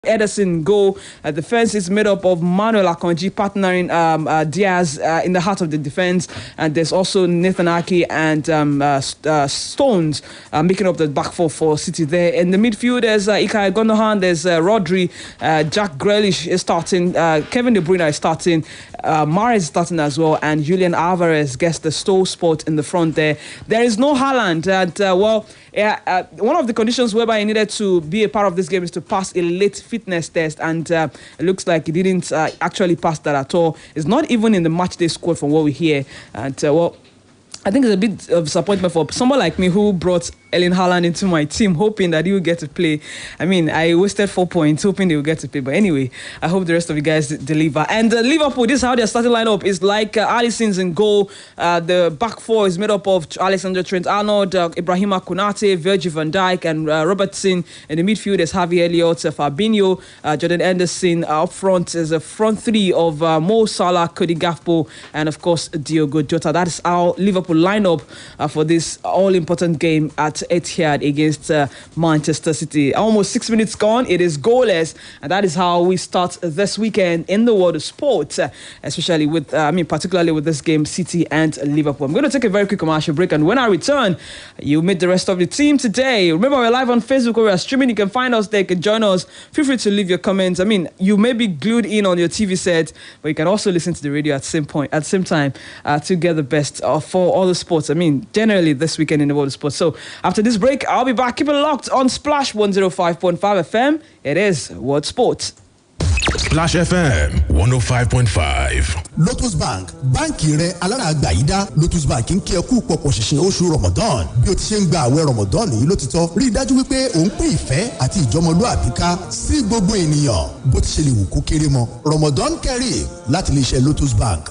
Ederson goal. Defense is made up of Manuel Akonji partnering Diaz in the heart of the defense, and there's also Nathan Ake and Stones making up the back four for City there. In the midfield, there's Ilkay Gundogan, there's Rodri, Jack Grealish is starting, Kevin De Bruyne is starting, Mahrez is starting as well, and Julian Alvarez gets the stole spot in the front there. There is no Haaland, and one of the conditions whereby he needed to be a part of this game is to pass a late fitness test, and it looks like he didn't actually pass that at all. It's not even in the match day squad from what we hear, and I think it's a bit of disappointment for someone like me who brought Erling Haaland into my team, hoping that he would get to play. I mean, I wasted 4 points, hoping they would get to play. But anyway, I hope the rest of you guys deliver. And Liverpool, this is how their starting lineup is like. Alisson's in goal. The back four is made up of Alexander Trent-Arnold, Ibrahima Konate, Virgil van Dijk, and Robertson. In the midfield, there's Harvey Elliott, Fabinho, Jordan Henderson. Up front is a front three of Mo Salah, Cody Gakpo, and of course, Diogo Jota. That is our Liverpool lineup for this all-important game at Etihad against Manchester City. Almost 6 minutes gone. It is goalless, and that is how we start this weekend in the world of sport, especially with, particularly with this game, City and Liverpool. I'm going to take a very quick commercial break, and when I return, you'll meet the rest of the team today. Remember, we're live on Facebook, where we're streaming. You can find us there. You can join us. Feel free to leave your comments. I mean, you may be glued in on your TV set, but you can also listen to the radio at the same time to get the best for all the sports. I mean, generally this weekend in the world of sports. So after this break, I'll be back. Keep it locked on Splash 105.5 FM. It is World Sports. Splash FM 105.5. Lotus Bank, báǹkì rẹ alára àgbàyídá. Lotus Bank ń kí ẹ kú pọ̀pọ̀ ṣìnṣìn oṣù Ramadan. Bí o ti ṣe ń gba àwẹ̀ Ramadan yìí lótìtọ́, rí i dájú wípé ò ń pín ìfẹ́ àti ìjọmọlúàbí ká sí gbogbo ènìyàn. Bó ti ṣe lè wù kó kéré mọ́, Ramadan Kareem láti lè ṣe Lotus Bank.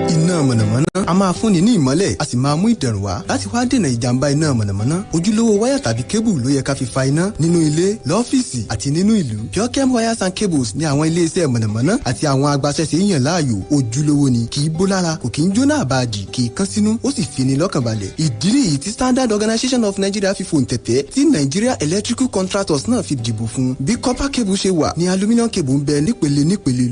Iná mọ̀nàmọ́ná a máa fúnni ní ìmọ́lẹ̀, a sì máa mú ìdẹ̀rùn wá. Láti wá dènà ìjàmbá iná mọ̀nàmọ́ná, ojúlówó wáyà tàbí kébù ló yẹ ká fi fa iná nínú ilé, lọ́fíìsì àti nínú ìlú. Purechem wires and cables ní àwọn ilé-iṣẹ́ mọ̀nàmọ́ná àti àwọn agbaṣẹ́ṣe yàn láàyò. Ojúlówó ni, kì í bó lára, kò kì í jóná àbájì, kì í kán sínú, ó sì fini lọ́kàn balẹ̀. Ìdí nìyí tí Standard Organization of Nigeria fi fòǹtẹ̀tẹ̀ tí Nigeria Electrical Contractors náà fi dìbò fún. Bí copper cable ṣe wà ní aluminium cable ń bẹ nípele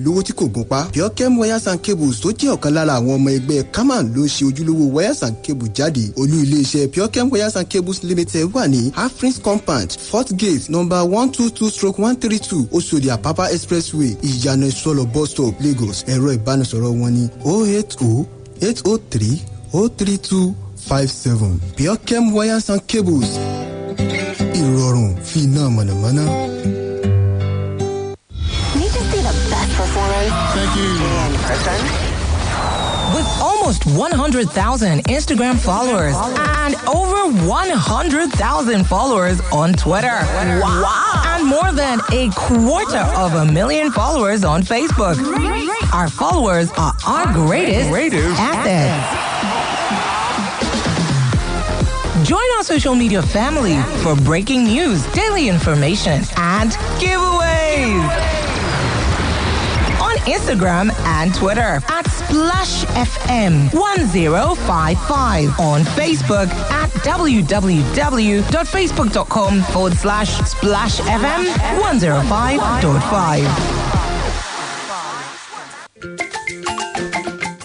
lówó tí kò gún pa. Purechem wires and cables tó jẹ́ ọ̀kan lára àwọn ọmọ ẹgbẹ́ Kaman ló ṣe ojúlówó wires and cable jáde. Olú iléeṣẹ́ Purechem wires and cables limited wà ní Afrins compound, Fort Gate, number 122/132, Oṣòdì Apapa Expressway, Ìyànà Ìsọlọ̀ bus stop, Lagos. Ẹ̀rọ ìbánisọ̀rọ̀ wọn ní 080-803-03257. Purechem wires and cables. Ìrọ̀rùn fi iná mọ̀nàmọ́ná. Can you just be the best performance? Thank you. In person? With almost 100,000 Instagram followers and over 100,000 followers on Twitter. Wow! And more than 250,000 followers on Facebook. Our followers are our greatest assets. Join our social media family for breaking news, daily information, and giveaways. On Instagram and Twitter at Splash FM 1055. On Facebook at www.facebook.com/Splash FM 105.5.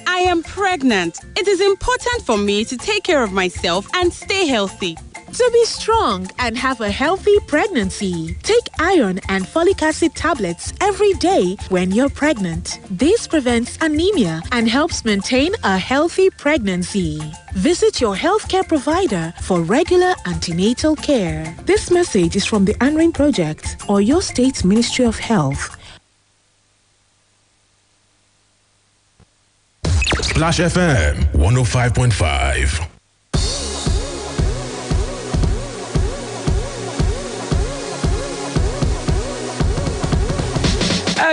I am pregnant. It is important for me to take care of myself and stay healthy. To be strong and have a healthy pregnancy, take iron and folic acid tablets every day when you're pregnant. This prevents anemia and helps maintain a healthy pregnancy. Visit your healthcare provider for regular antenatal care. This message is from the Anring Project or your state's Ministry of Health. Splash FM 105.5.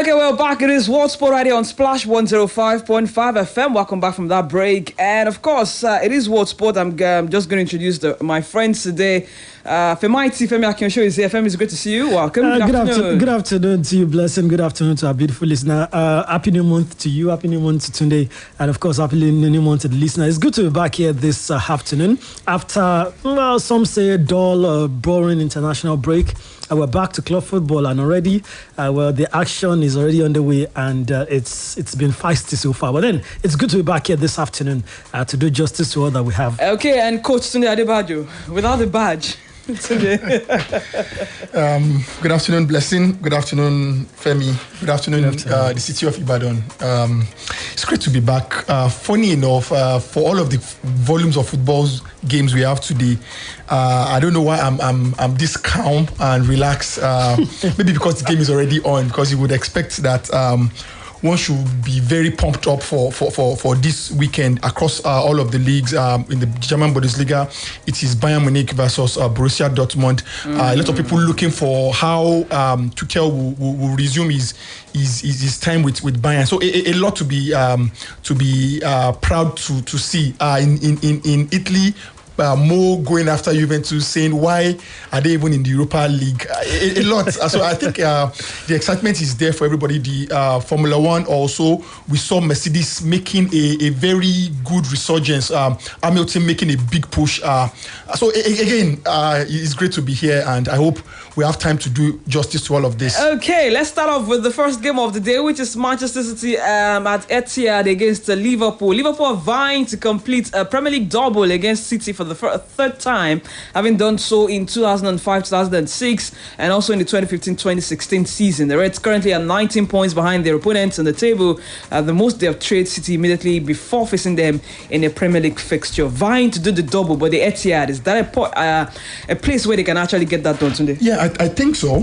Okay, well, back it is World Sport Radio on Splash 105.5 FM. Welcome back from that break. And of course, it is World Sport. I'm just going to introduce my friends today. Femighty, Femi Akinsho is here. Femi, it's great to see you. Welcome. Good afternoon to you, Blessing. Good afternoon to our beautiful listener. Happy New Month to you. Happy New Month to Tunde. And of course, happy New Month to the listener. It's good to be back here this afternoon after, well, some say dull, boring international break. We're back to club football, and already, the action is already underway, and it's been feisty so far. But then it's good to be back here this afternoon to do justice to all that we have. Okay, and Coach Tunde Adebajo, without the badge. Good afternoon, Blessing. Good afternoon, Femi. Good afternoon, the city of Ibadan. It's great to be back. Funny enough, for all of the volumes of football games we have today, I don't know why I'm this calm and relaxed. Maybe because the game is already on. Because you would expect that. One should be very pumped up for this weekend across all of the leagues. In the German Bundesliga, it is Bayern Munich versus Borussia Dortmund. A lot of people looking for how Tuchel will resume his time with Bayern. So a lot to be proud to see in Italy. More going after Juventus, saying why are they even in the Europa League? A lot. So I think the excitement is there for everybody. The Formula One also, we saw Mercedes making a very good resurgence. Hamilton making a big push. So again, it's great to be here, and I hope we have time to do justice to all of this. Okay, let's start off with the first game of the day, which is Manchester City at Etihad against Liverpool. Liverpool are vying to complete a Premier League double against City for the third time, having done so in 2005-2006 and also in the 2015-2016 season. The Reds currently are 19 points behind their opponents on the table, the most they have traded City immediately before facing them in a Premier League fixture. Vying to do the double, but the Etihad, is that a place where they can actually get that done today? Yeah, I think so.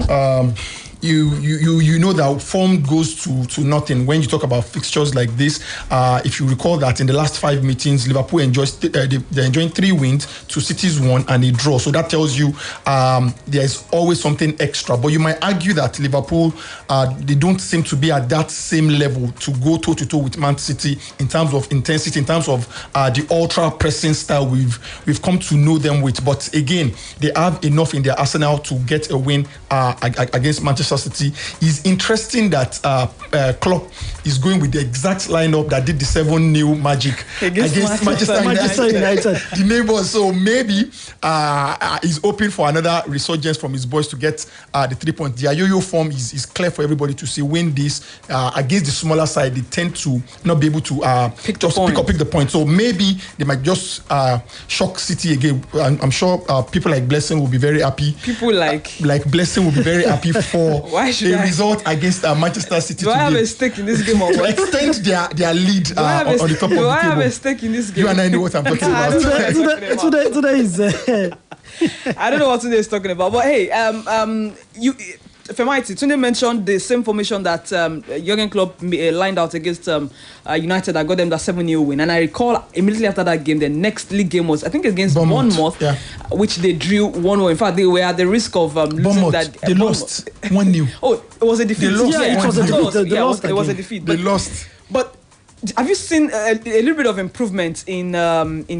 You know that form goes to nothing when you talk about fixtures like this. If you recall that in the last 5 meetings, Liverpool they're enjoying 3 wins to City's 1 and a draw. So that tells you there's always something extra. But you might argue that Liverpool they don't seem to be at that same level to go toe to toe with Man City in terms of intensity, in terms of the ultra pressing style we've come to know them with. But again, they have enough in their arsenal to get a win against Manchester City. It's interesting that Klopp is going with the exact lineup that did the 7-0 magic against Manchester United. The neighbours. So maybe he's hoping for another resurgence from his boys to get the 3 points. The yo-yo form is clear for everybody to see. Win this against the smaller side, they tend to not be able to pick the point. So maybe they might just shock City again. I'm sure people like Blessing will be very happy. People like Blessing will be very happy for result against Manchester City. Do I have a stake in this game or what? Extend their lead on the top of the table. Do I have a stake in this game? You and I know what I'm talking about. Today is... I don't know what today is talking about, but hey, Femighty, Tunde mentioned the same formation that Jurgen Klopp lined out against United that got them that 7-0 win. And I recall immediately after that game, the next league game was, I think, against Bournemouth, which they drew 1-0. In fact, they were at the risk of losing that. They lost 1-0. Oh, it was a defeat. They lost. Yeah, it was a defeat. It was a defeat. They lost. But have you seen a little bit of improvement in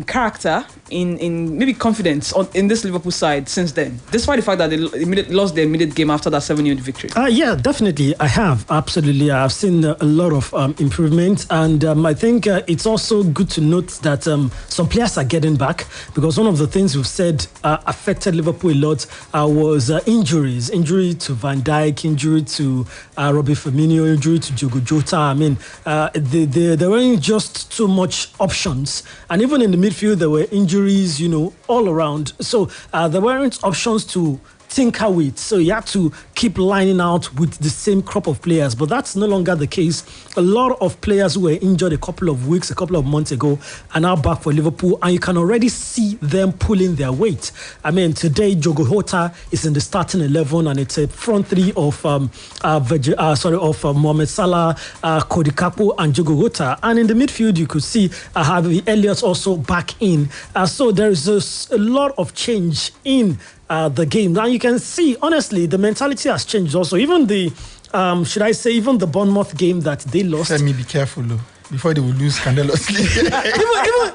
character, in maybe confidence in this Liverpool side since then, despite the fact that they lost their immediate game after that 7-0 victory? Yeah, definitely. I have. Absolutely. I've seen a lot of improvement. And I think it's also good to note that some players are getting back, because one of the things we've said affected Liverpool a lot was injuries. Injury to Van Dijk, injury to Robbie Firmino, injury to Diogo Jota. I mean, there weren't just too much options. And even in the midfield, there were injuries, all around. So there weren't options to tinker with. So you have to keep lining out with the same crop of players. But that's no longer the case. A lot of players who were injured a couple of weeks, a couple of months ago are now back for Liverpool, and you can already see them pulling their weight. I mean, today, Diogo Jota is in the starting 11, and it's a front three of Mohamed Salah, Cody Gakpo, and Diogo Jota. And in the midfield, you could see Harvey Elliott also back in. So there is a lot of change in the game. Now you can see, honestly, the mentality has changed also. Even the, even the Bournemouth game that they lost. Let me be careful, though. before they will lose scandalously.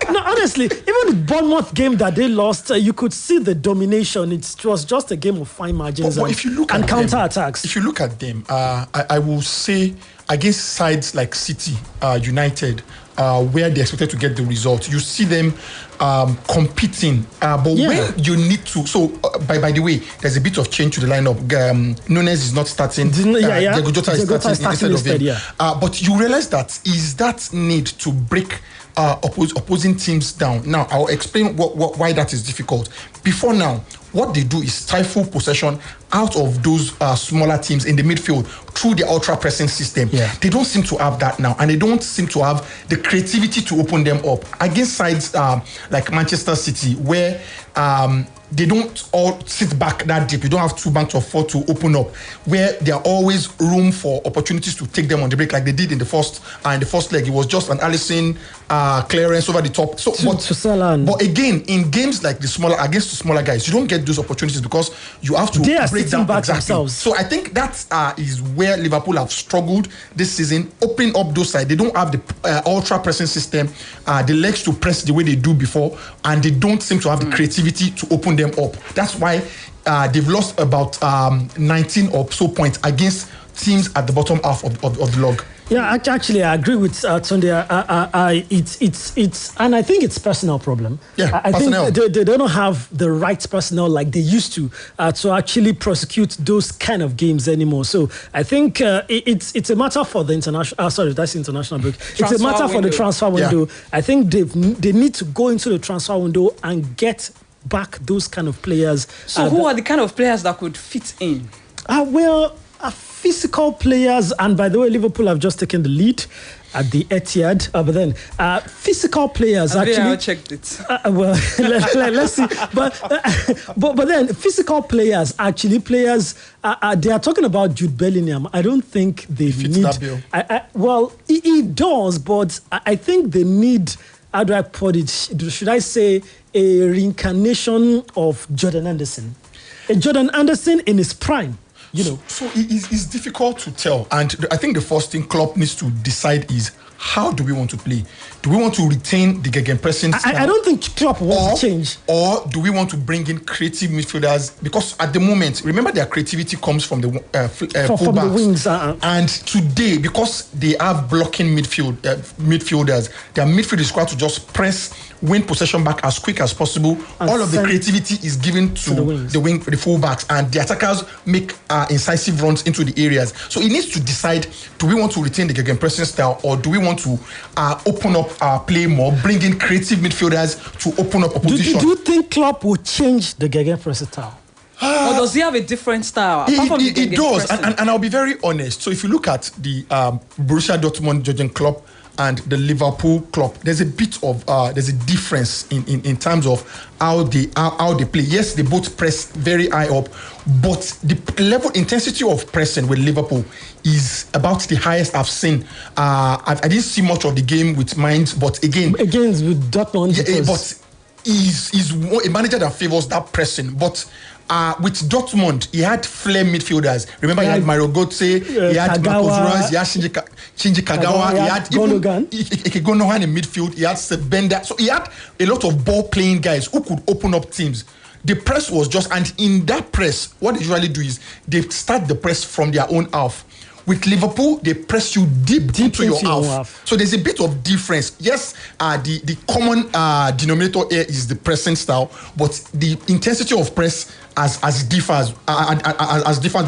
Honestly, even the Bournemouth game that they lost, you could see the domination. It was just a game of fine margins but if you look at counter-attacks. If you look at them, I will say against sides like City, United, where they expected to get the result, you see them competing. But when you need to, so by the way, there's a bit of change to the lineup. Nunes is not starting. Diego Jota is starting instead of him. But you realize that is that need to break opposing teams down. Now, I'll explain why that is difficult. Before now, what they do is stifle possession out of those smaller teams in the midfield through the ultra-pressing system. Yeah. They don't seem to have that now, and they don't seem to have the creativity to open them up against sides like Manchester City, where they don't all sit back that deep. You don't have 2 banks of 4 to open up, where there are always room for opportunities to take them on the break, like they did in the first leg. It was just an Alisson clearance over the top. So, but again, in games like against the smaller guys, you don't get those opportunities because you have to break down back themselves. So I think that is where Liverpool have struggled this season, opening up those sides. They don't have the ultra pressing system, the legs to press the way they do before, and they don't seem to have the creativity to open them up. That's why they've lost about 19 or so points against teams at the bottom half of the log. Yeah, actually, I agree with Tunde. It's and I think it's personal problem. Yeah, I think they don't have the right personnel like they used to actually prosecute those kind of games anymore. So I think it's a matter for the international. Sorry, that's international break. It's a matter for the transfer window. Yeah. I think they need to go into the transfer window and get back those kind of players. So who are the kind of players that could fit in? Physical players, and by the way, Liverpool have just taken the lead at the Etihad. But then, physical players I checked it. Let's see. But then, physical players, players. They are talking about Jude Bellingham. I don't think they need. That bill. He does, but I think they need. How do I put it? Should I say a reincarnation of Jordan Anderson? A Jordan Anderson in his prime. So it's difficult to tell, and I think the first thing Klopp needs to decide is how do we want to play? Do we want to retain the gegenpressing style? I don't think Klopp wants to change. Or do we want to bring in creative midfielders? Because at the moment, remember their creativity comes from the fullbacks. From the wings. And today, because they have blocking midfielders, their midfield is required to just press, win possession back as quick as possible. And all of the creativity is given to the fullbacks, and the attackers make incisive runs into the areas. So he needs to decide: do we want to retain the gegenpressing style, or do we want to open up our play more, bring in creative midfielders to open up opposition? Do you think Klopp will change the gegenpressing style? Or does he have a different style? It does, and I'll be very honest. So if you look at the Borussia Dortmund Jurgen Klopp and the Liverpool Klopp, there's a bit of there's a difference in terms of how they play. Yes, they both press very high up, but the level intensity of pressing with Liverpool is about the highest I've seen. I didn't see much of the game with Mainz, but again with Dortmund, but he's a manager that favors that pressing, but. With Dortmund, he had flair midfielders. Remember, he had Mario Götze, he had Marcos Rose, he had Shinji Kagawa, he had Gundogan in midfield, he had Sebenda. So he had a lot of ball-playing guys who could open up teams. The press was just, and in that press, what they usually do is they start the press from their own half. With Liverpool, they press you deep into your half. So there's a bit of difference. Yes, the common denominator here is the pressing style, but the intensity of press as differs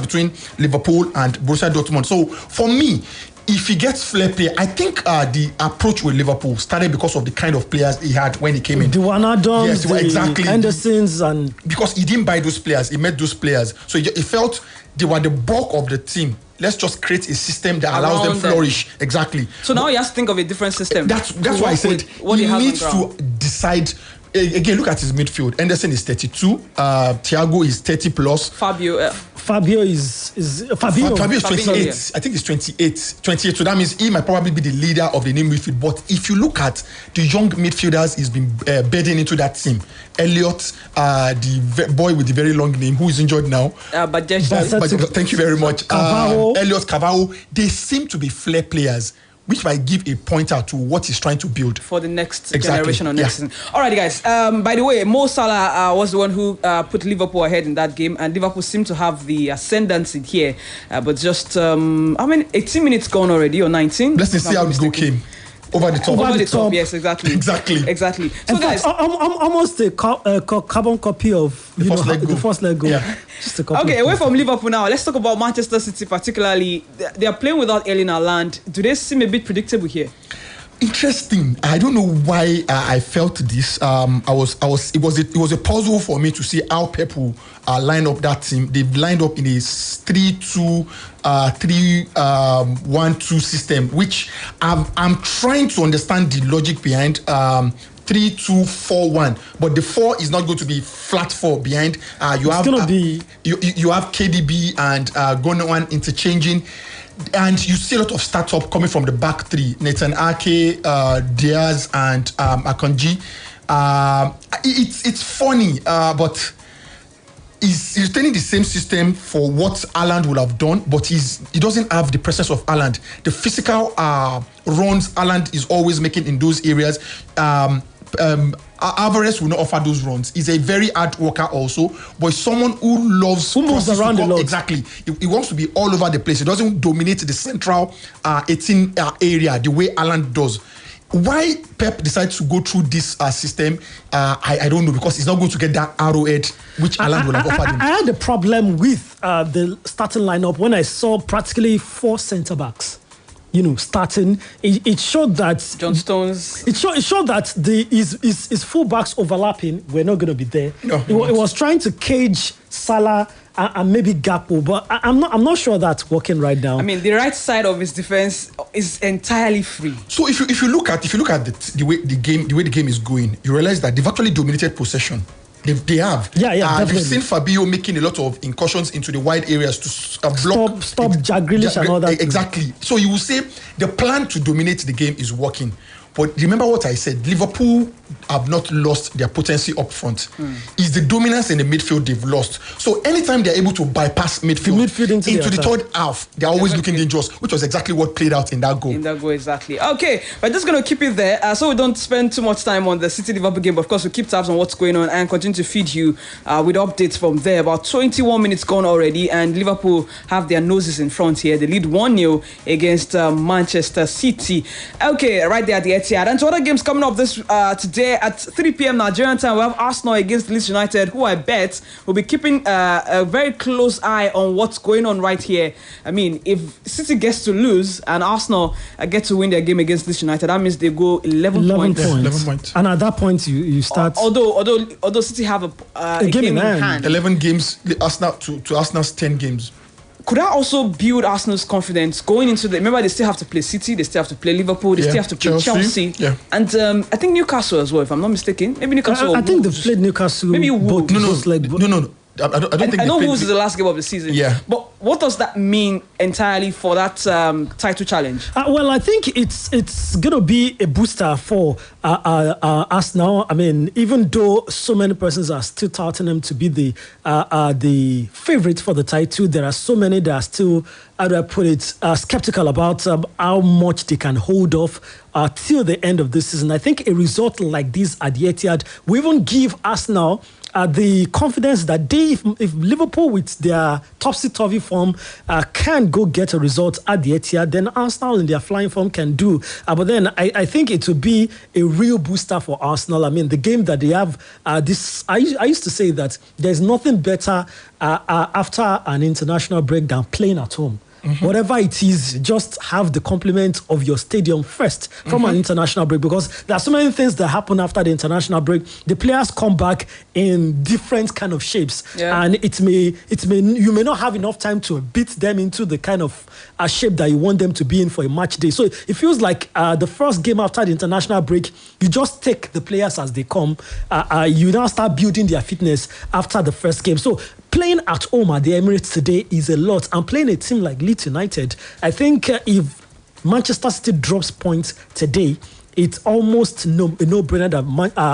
between Liverpool and Borussia Dortmund. So for me, if he gets flair play, I think the approach with Liverpool started because of the kind of players he had when he came in. The Wijnaldum, yes, exactly. Henderson's, and because he didn't buy those players, he met those players. So he felt they were the bulk of the team. Let's just create a system that allows them to flourish. Exactly. So now he has to think of a different system. That's why I said he needs to decide. Again, look at his midfield. Henderson is 32. Thiago is 30 plus. Fabio is 28. I think he's 28. So that means he might probably be the leader of the new midfield. But if you look at the young midfielders he's been bedding into that team, Elliot, the boy with the very long name who is injured now. Thank you very much. Elliot Carvalho, they seem to be flair players. which might give a pointer to what he's trying to build for the next generation or next season. All right, guys. By the way, Mo Salah was the one who put Liverpool ahead in that game, and Liverpool seem to have the ascendancy here. But just, 18 minutes gone already, or 19? Let's see how the goal came. Over the top. Yes, exactly. Exactly. So, guys, almost a carbon copy of the first leg goal. Yeah. Just a couple. Okay, away from Liverpool now, let's talk about Manchester City particularly. They are playing without Erling Haaland. Do they seem a bit predictable here? Interesting. I don't know why I felt this. It was a puzzle for me to see how Pep will line up that team. They've lined up in a 3-2-3-1-2 system, which I'm trying to understand the logic behind 3-2-4-1, but the 4 is not going to be flat 4 behind. You have KDB and Gundogan interchanging. And you see a lot of startup coming from the back three: Nathan Ake, Diaz, and Akanji. It's funny, but he's retaining the same system for what Haaland would have done, but he doesn't have the presence of Haaland. The physical runs Haaland is always making in those areas. Alvarez will not offer those runs. He's a very hard worker also, but someone who moves around a lot. Exactly. He wants to be all over the place. He doesn't dominate the central 18 area the way Haaland does. Why Pep decides to go through this system, I don't know, because he's not going to get that arrowhead which Haaland would have offered him. I had a problem with the starting lineup when I saw practically 4 centre-backs. Starting, it showed that John Stones. It showed that his full backs overlapping were not going to be there. No, it was trying to cage Salah and maybe Gakpo, but I'm not sure that's working right now. I mean, the right side of his defense is entirely free. So if you look at the way the game is going, you realize that they've actually dominated possession. They have. Yeah, definitely. You've seen Fabio making a lot of incursions into the wide areas to block. Stop Jack Grealish and all that. Exactly. So you will say the plan to dominate the game is working. But remember what I said, Liverpool have not lost their potency up front. It's the dominance in the midfield they've lost. So anytime they're able to bypass midfield into the third half, they're always looking dangerous, which was exactly what played out in that goal. Exactly. Okay, we're just going to keep it there so we don't spend too much time on the City-Liverpool game. But of course, we'll keep tabs on what's going on and continue to feed you with updates from there. About 21 minutes gone already, and Liverpool have their noses in front here. They lead 1-0 against Manchester City. Okay, right there at the Etihad. And to other games coming up this today at 3 p.m. Nigerian time, we have Arsenal against Leeds United, who I bet will be keeping a very close eye on what's going on right here. I mean, if City gets to lose and Arsenal get to win their game against Leeds United, that means they go 11 points. 11 points. And at that point, you start. Although City have a game in hand. 11 games, Arsenal to Arsenal's 10 games. Could that also build Arsenal's confidence going into the... Remember, they still have to play City, they still have to play Liverpool, they still have to play Chelsea. Yeah. And I think Newcastle as well, if I'm not mistaken. Maybe Newcastle. I think they've played Newcastle. Maybe Wolves. No. I don't think I know Wolves is the last game of the season. Yeah. But what does that mean entirely for that title challenge? Well, I think it's going to be a booster for Arsenal. I mean, even though so many persons are still touting them to be the favourite for the title, there are so many that are still, how do I put it, skeptical about how much they can hold off till the end of this season. I think a result like this at the Etihad will even give Arsenal the confidence that if Liverpool with their topsy-turvy form can go get a result at the Etihad, then Arsenal in their flying form can do. But then I think it will be a real booster for Arsenal. I mean, the game that they have, I used to say that there's nothing better after an international break than playing at home. Mm-hmm. Whatever it is, just have the complement of your stadium first from an international break, because there are so many things that happen after the international break. The players come back in different kind of shapes, and you may not have enough time to beat them into the kind of shape that you want them to be in for a match day. So it feels like the first game after the international break, you just take the players as they come. You now start building their fitness after the first game. So playing at home at the Emirates today is a lot. And playing a team like Leeds United, I think if Manchester City drops points today, it's almost a no-brainer that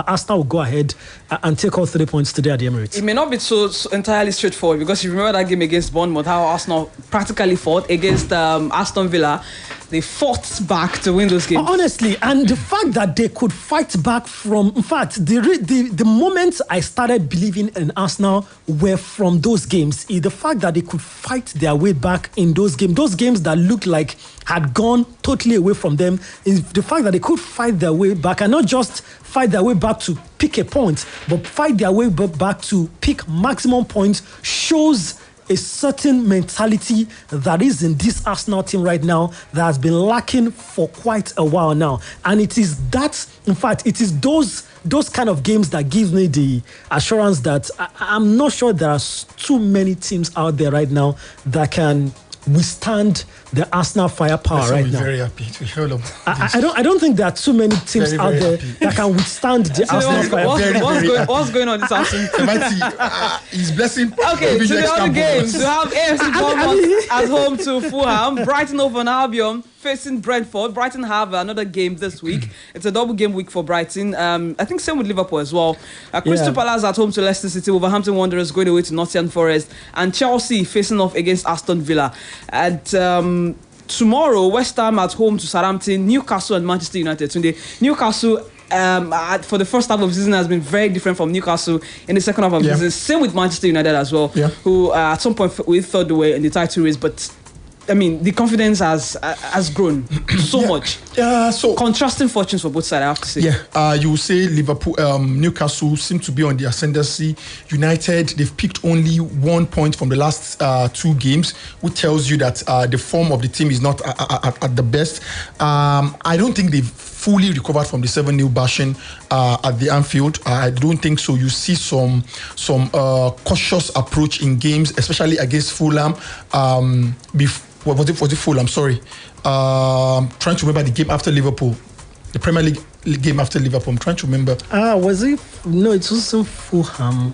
Arsenal will go ahead and take all 3 points today at the Emirates. It may not be so entirely straightforward, because you remember that game against Bournemouth, how Arsenal practically fought against Aston Villa. they fought back to win those games. Honestly, and the fact that they could fight back from, in fact, the moment I started believing in Arsenal were from those games. The fact that they could fight their way back in those games that looked like had gone totally away from them, is the fact that they could fight their way back, and not just fight their way back to pick a point, but fight their way back to pick maximum points, shows a certain mentality that is in this Arsenal team right now that has been lacking for quite a while now. And it is that, in fact, it is those kind of games that gives me the assurance that I'm not sure there are too many teams out there right now that can withstand the Arsenal firepower right now. Very happy to hear of I don't think there are too many teams out there that can withstand the Arsenal firepower. What's going on this afternoon? He's blessing. Okay, to the other games, we have AFC Bournemouth at home to Fulham, Brighton over Albion facing Brentford. Brighton have another game this week. It's a double game week for Brighton. I think same with Liverpool as well. Crystal Palace at home to Leicester City, Wolverhampton Wanderers going away to Nottingham Forest, and Chelsea facing off against Aston Villa. And tomorrow, West Ham at home to Southampton, Newcastle and Manchester United. Today, Newcastle for the first half of the season has been very different from Newcastle in the second half of the season. Same with Manchester United as well, who at some point we thought they were in the title race, but I mean, the confidence has grown so much. So contrasting fortunes for both sides, I have to say. You will say Liverpool, Newcastle seem to be on the ascendancy. United, they've picked only 1 point from the last 2 games, which tells you that the form of the team is not at the best. I don't think they've fully recovered from the 7-0 bashing at the Anfield. I don't think so. You see some cautious approach in games, especially against Fulham. Was it Fulham? Sorry. Trying to remember the game after Liverpool. The Premier League game after Liverpool. I'm trying to remember. Was it? No, it wasn't Fulham.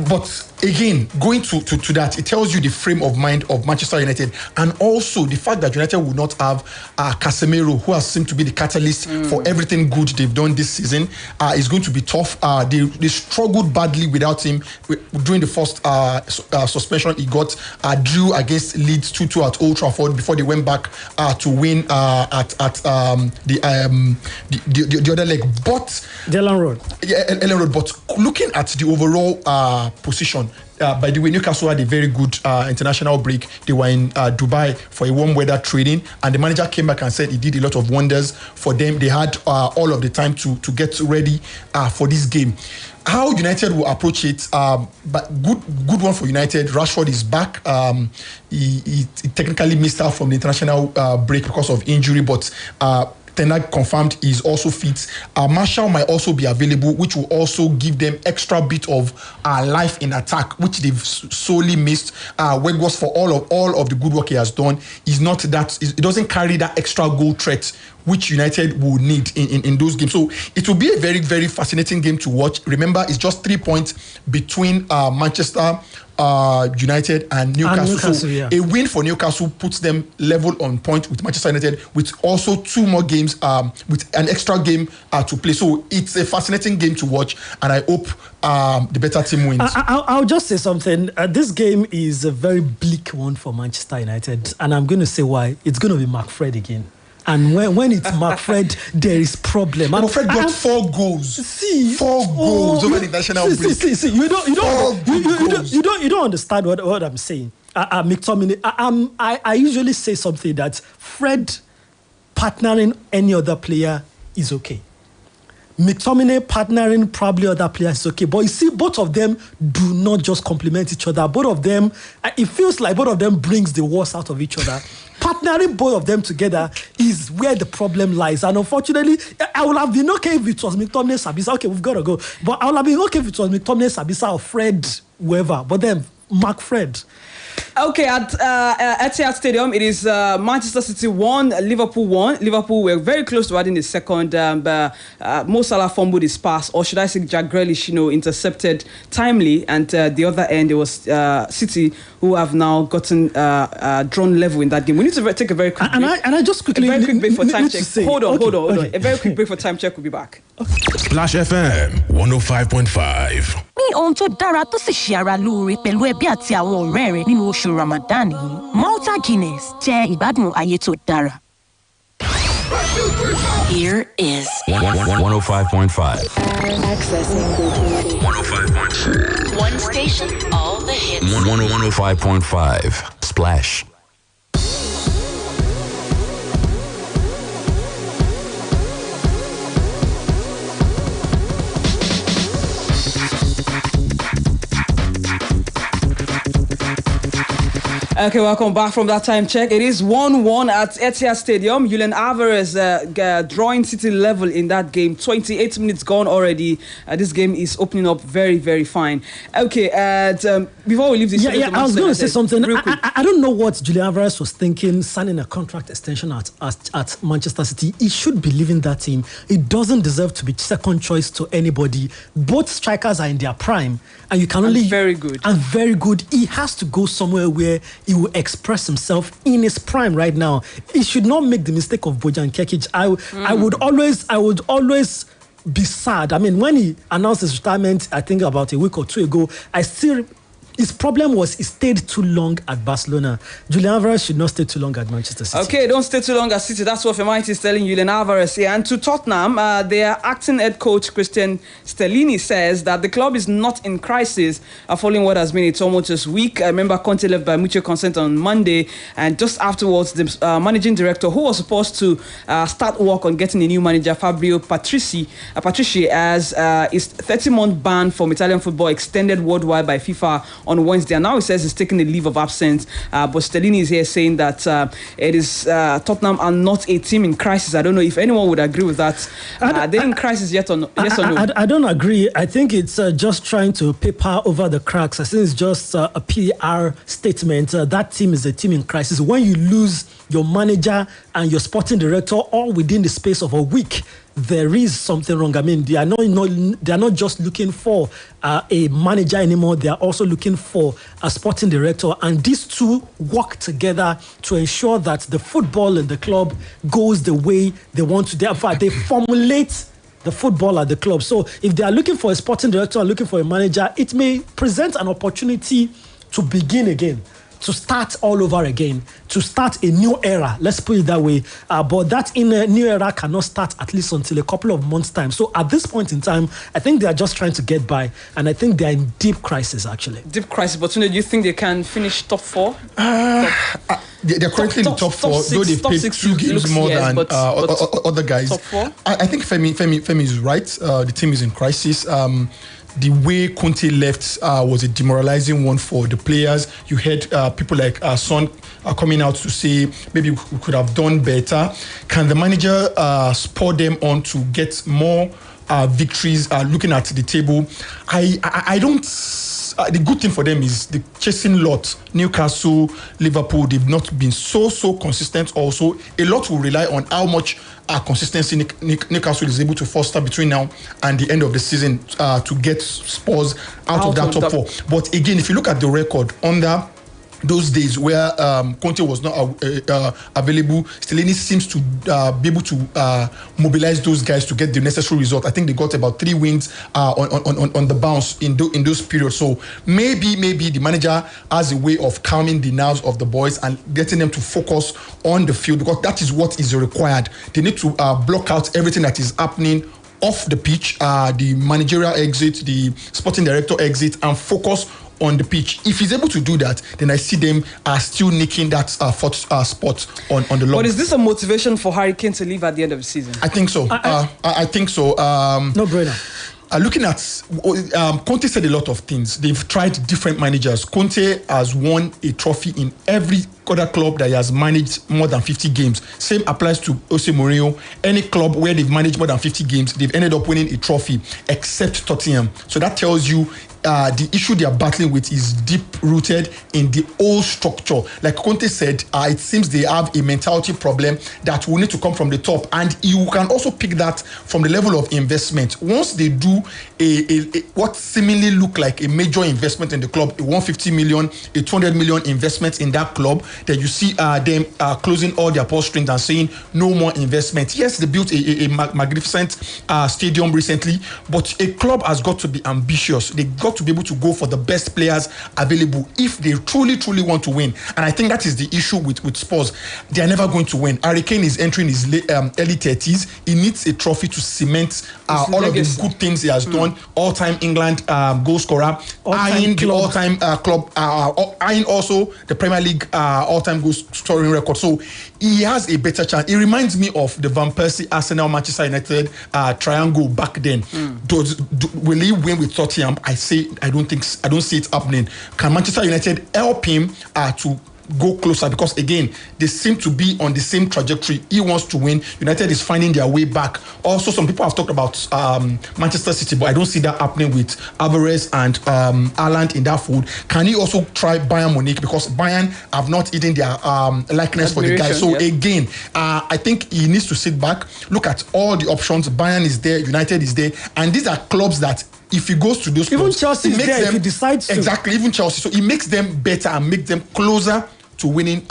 But again, going to that, it tells you the frame of mind of Manchester United, and also the fact that United will not have Casemiro, who has seemed to be the catalyst for everything good they've done this season, is going to be tough. They struggled badly without him during the first suspension he got. Drew against Leeds 2-2 at Old Trafford before they went back to win at the other leg. But the Ellen Road. Yeah, Ellen Road. But looking at the overall position. By the way, Newcastle had a very good international break. They were in Dubai for a warm weather training, and the manager came back and said he did a lot of wonders for them. They had all of the time to get ready for this game. How United will approach it, but good one for United. Rashford is back. He technically missed out from the international break because of injury, but Ten Hag confirmed he's also fit. Martial might also be available, which will also give them extra bit of life in attack, which they've solely missed. Weghorst, for all of the good work he has done, is not that. It doesn't carry that extra goal threat which United will need in those games. So it will be a very, very fascinating game to watch. Remember, it's just 3 points between Manchester United and Newcastle. So a win for Newcastle puts them level on point with Manchester United, with also 2 more games, with an extra game to play. So it's a fascinating game to watch, and I hope the better team wins. I'll just say something. This game is a very bleak one for Manchester United, and I'm going to say why. It's going to be McFred again. And when it's McFred, there is problem. McFred got 4 goals. Four goals over the national break. See. You don't understand what I'm saying. McTominay. I usually say something that Fred partnering any other player is okay. McTominay partnering probably other players is okay, but you see, both of them do not just complement each other. Both of them, it feels like both of them brings the worst out of each other. Partnering both of them together is where the problem lies. And unfortunately, I would have been okay if it was McTominay, Sabitzer. Okay, we've got to go. But I would have been okay if it was McTominay, Sabitzer, or Fred, whoever. But then, McFred. Okay, at Etihad Stadium, it is Manchester City 1, Liverpool 1. Liverpool were very close to adding the second. Mo Salah fumbled his pass, or should I say Jack Grealish, intercepted timely. And the other end, it was City who have now gotten drawn level in that game. We need to take a very quick break. And I just quickly... A very quick break for time check. Hold on. Okay. A very quick break for time check. We'll be back. Splash FM 105.5. pín ohun tó dára tó sì ṣe ara lóore pẹ̀lú ẹbí àti àwọn ọ̀rẹ́ rẹ nínú oṣù Ramadan yìí. Malta Guinness jẹ́ ìgbádùn ayé tó dára. Here is 105.5. accessing 105.6. one station, all the hits. 105.5. Splash. Okay, welcome back from that time check. It is 1-1 at Etihad Stadium. Julian Alvarez drawing City level in that game. 28 minutes gone already. This game is opening up very, very fine. Okay, before we leave this... I was going to say something. I don't know what Julian Alvarez was thinking, signing a contract extension at Manchester City. He should be leaving that team. He doesn't deserve to be second choice to anybody. Both strikers are in their prime, and you can only... very good. And very good. He has to go somewhere where he will express himself in his prime right now. He should not make the mistake of Bojan Kekic. I would always be sad. I mean, when he announced his retirement, I think about a week or two ago, his problem was he stayed too long at Barcelona. Julian Alvarez should not stay too long at Manchester City. Okay, don't stay too long at City. That's what Femighty is telling Julian Alvarez here. And to Tottenham, their acting head coach Christian Stellini says that the club is not in crisis following what has been a tumultuous week. I remember Conte left by mutual consent on Monday, and just afterwards, the managing director, who was supposed to start work on getting a new manager, Fabio Patrici, as his 30-month ban from Italian football extended worldwide by FIFA on Wednesday, and now he says he's taking a leave of absence. But Stellini is here saying that it is Tottenham are not a team in crisis. I don't know if anyone would agree with that. Are they in crisis yet or no? Yes or no? I don't agree. I think it's just trying to paper over the cracks. I think it's just a PR statement. That team is a team in crisis. When you lose your manager and your sporting director all within the space of a week, there is something wrong. I mean, they are not just looking for a manager anymore. They are also looking for a sporting director, and these two work together to ensure that the football in the club goes the way they want to. Therefore, they formulate the football at the club. So, if they are looking for a sporting director and looking for a manager, it may present an opportunity to begin again, to start all over again, to start a new era. Let's put it that way. But that in a new era cannot start at least until a couple of months' time. So at this point in time, I think they are just trying to get by, and I think they are in deep crisis, actually. Deep crisis. But do you think they can finish top four? They're currently in the top four, though they've played 2 games more than other guys. Top four? I think Femi is right. The team is in crisis. The way Conte left was a demoralizing one for the players. You heard people like Son coming out to say maybe we could have done better. Can the manager spur them on to get more victories? Looking at the table, I don't. The good thing for them is the chasing lot. Newcastle, Liverpool, they've not been so consistent. Also, a lot will rely on how much consistency Newcastle is able to foster between now and the end of the season to get Spurs out of that top 4. But again, if you look at the record under those days where Conte was not available, Stellini seems to be able to mobilize those guys to get the necessary result. I think they got about 3 wins on the bounce in those periods. So maybe the manager has a way of calming the nerves of the boys and getting them to focus on the field, because that is what is required. They need to block out everything that is happening off the pitch, the managerial exit, the sporting director exit, and focus on the pitch. If he's able to do that, then I see them still nicking that fourth spot on the log. But is this a motivation for Harry Kane to leave at the end of the season? I think so. I think so. No brainer. Looking at Conte said a lot of things. They've tried different managers. Conte has won a trophy in every other club that he has managed more than 50 games. Same applies to Jose Mourinho. Any club where they've managed more than 50 games, they've ended up winning a trophy, except Tottenham. So that tells you the issue they are battling with is deep-rooted in the old structure. Like Conte said, it seems they have a mentality problem that will need to come from the top. And you can also pick that from the level of investment. Once they do what seemingly look like a major investment in the club, a 150 million, a 200 million investment in that club, Then you see them closing all their purse strings and saying no more investment. Yes, they built a magnificent stadium recently, but a club has got to be ambitious. They got to be able to go for the best players available if they truly want to win. And I think that is the issue with Spurs. They are never going to win. Harry Kane is entering his early 30s. He needs a trophy to cement all of the good things he has done. All-time England goal scorer, eyeing the all-time club, eyeing also the Premier League all-time goal scoring record. So he has a better chance. It reminds me of the Van Persie Arsenal Manchester United triangle back then. Will he win with Tottenham? I don't see it happening. Can Manchester United help him to go closer? Because again, they seem to be on the same trajectory. He wants to win. United is finding their way back. Also, some people have talked about Manchester City, but I don't see that happening with Alvarez and Haaland in that fold. Can he also try Bayern Munich? Because Bayern have not hidden their likeness for the guy. So again, I think he needs to sit back, look at all the options. Bayern is there, United is there, and these are clubs that if he goes to those clubs, even Chelsea is there if he decides to. Exactly, even Chelsea. So he makes them better and make them closer to winning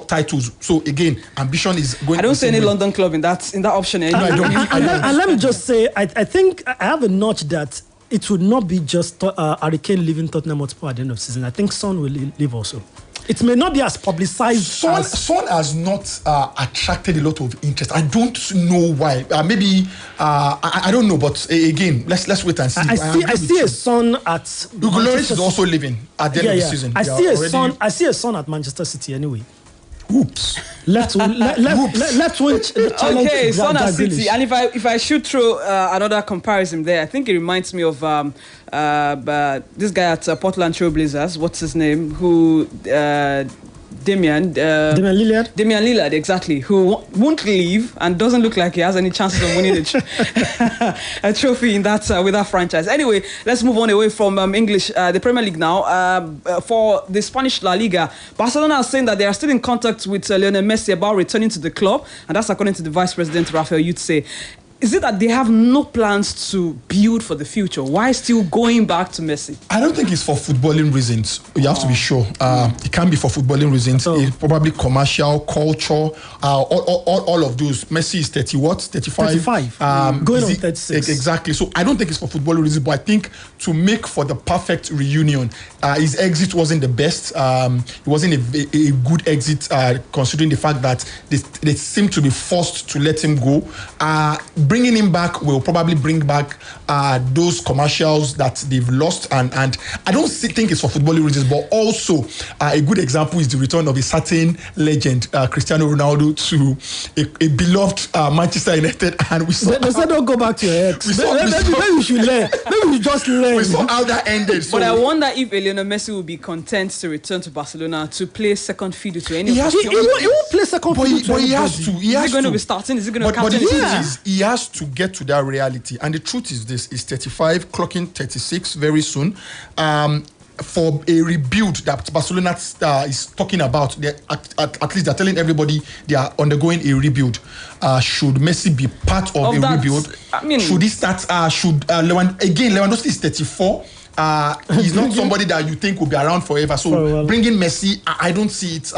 titles. So again, ambition is going. I don't see any London club in that option anymore. And let me just say, I think I have a notch that it would not be just Harry Kane leaving Tottenham Hotspur at the end of the season. I think Son will leave also. It may not be as publicized. Son has not attracted a lot of interest. I don't know why. Maybe I don't know. But again, let's wait and see. I see a Son at. Hugo Lloris is also leaving at the end of the season. I see a Son at Manchester City anyway. Oops. Let's win. Okay, Son at City. And if I should throw another comparison there, I think it reminds me of this guy at Portland Trail Blazers. What's his name? Who Damian Lillard. Damian Lillard, exactly. Who won't leave and doesn't look like he has any chances of winning a trophy in that with that franchise. Anyway, let's move on away from English, the Premier League now. For the Spanish La Liga, Barcelona are saying that they are still in contact with Lionel Messi about returning to the club, and that's according to the Vice President Rafael Yutse. Is it that they have no plans to build for the future? Why still going back to Messi? I don't think it's for footballing reasons. You have to be sure. It can be for footballing reasons. It's probably commercial, culture, all of those. Messi is 35. Going on 36. Exactly. So I don't think it's for footballing reasons, but I think to make for the perfect reunion, his exit wasn't the best. It wasn't a good exit, considering the fact that they seem to be forced to let him go. Bringing him back will probably bring back those commercials that they've lost, and I don't think it's for footballing reasons, but also a good example is the return of a certain legend, Cristiano Ronaldo, to a beloved Manchester United, and we saw. They said don't go back to your ex. Maybe we should learn. Maybe we just learn. We saw how that ended. So. But I wonder if Lionel Messi will be content to return to Barcelona to play second fiddle to any. He won't play second fiddle. But he has to. Is he going to be starting? Is he going to captain? But the truth is, he has to get to that reality, and the truth is this: is 35, clocking 36 very soon. For a rebuild that Barcelona is talking about, at least they're telling everybody they are undergoing a rebuild. Should Messi be part of a rebuild? I mean, should he start? Lewandowski is 34. He's not somebody that you think will be around forever. So bringing Messi, I don't see it.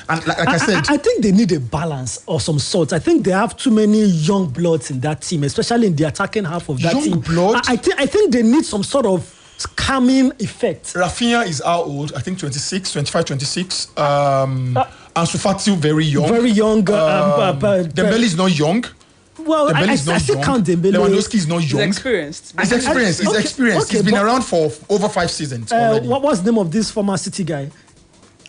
And like I said, I think they need a balance of some sort. I think they have too many young bloods in that team, especially in the attacking half of that team. Blood? I think they need some sort of calming effect. Rafinha is how old? I think 25, 26. Ansu Fati, very young. Very young. Dembele is not young. Well, I still count Dembele. Lewandowski is not young. He's experienced. He's experienced. Okay, he's been around for over 5 seasons already. What's the name of this former City guy?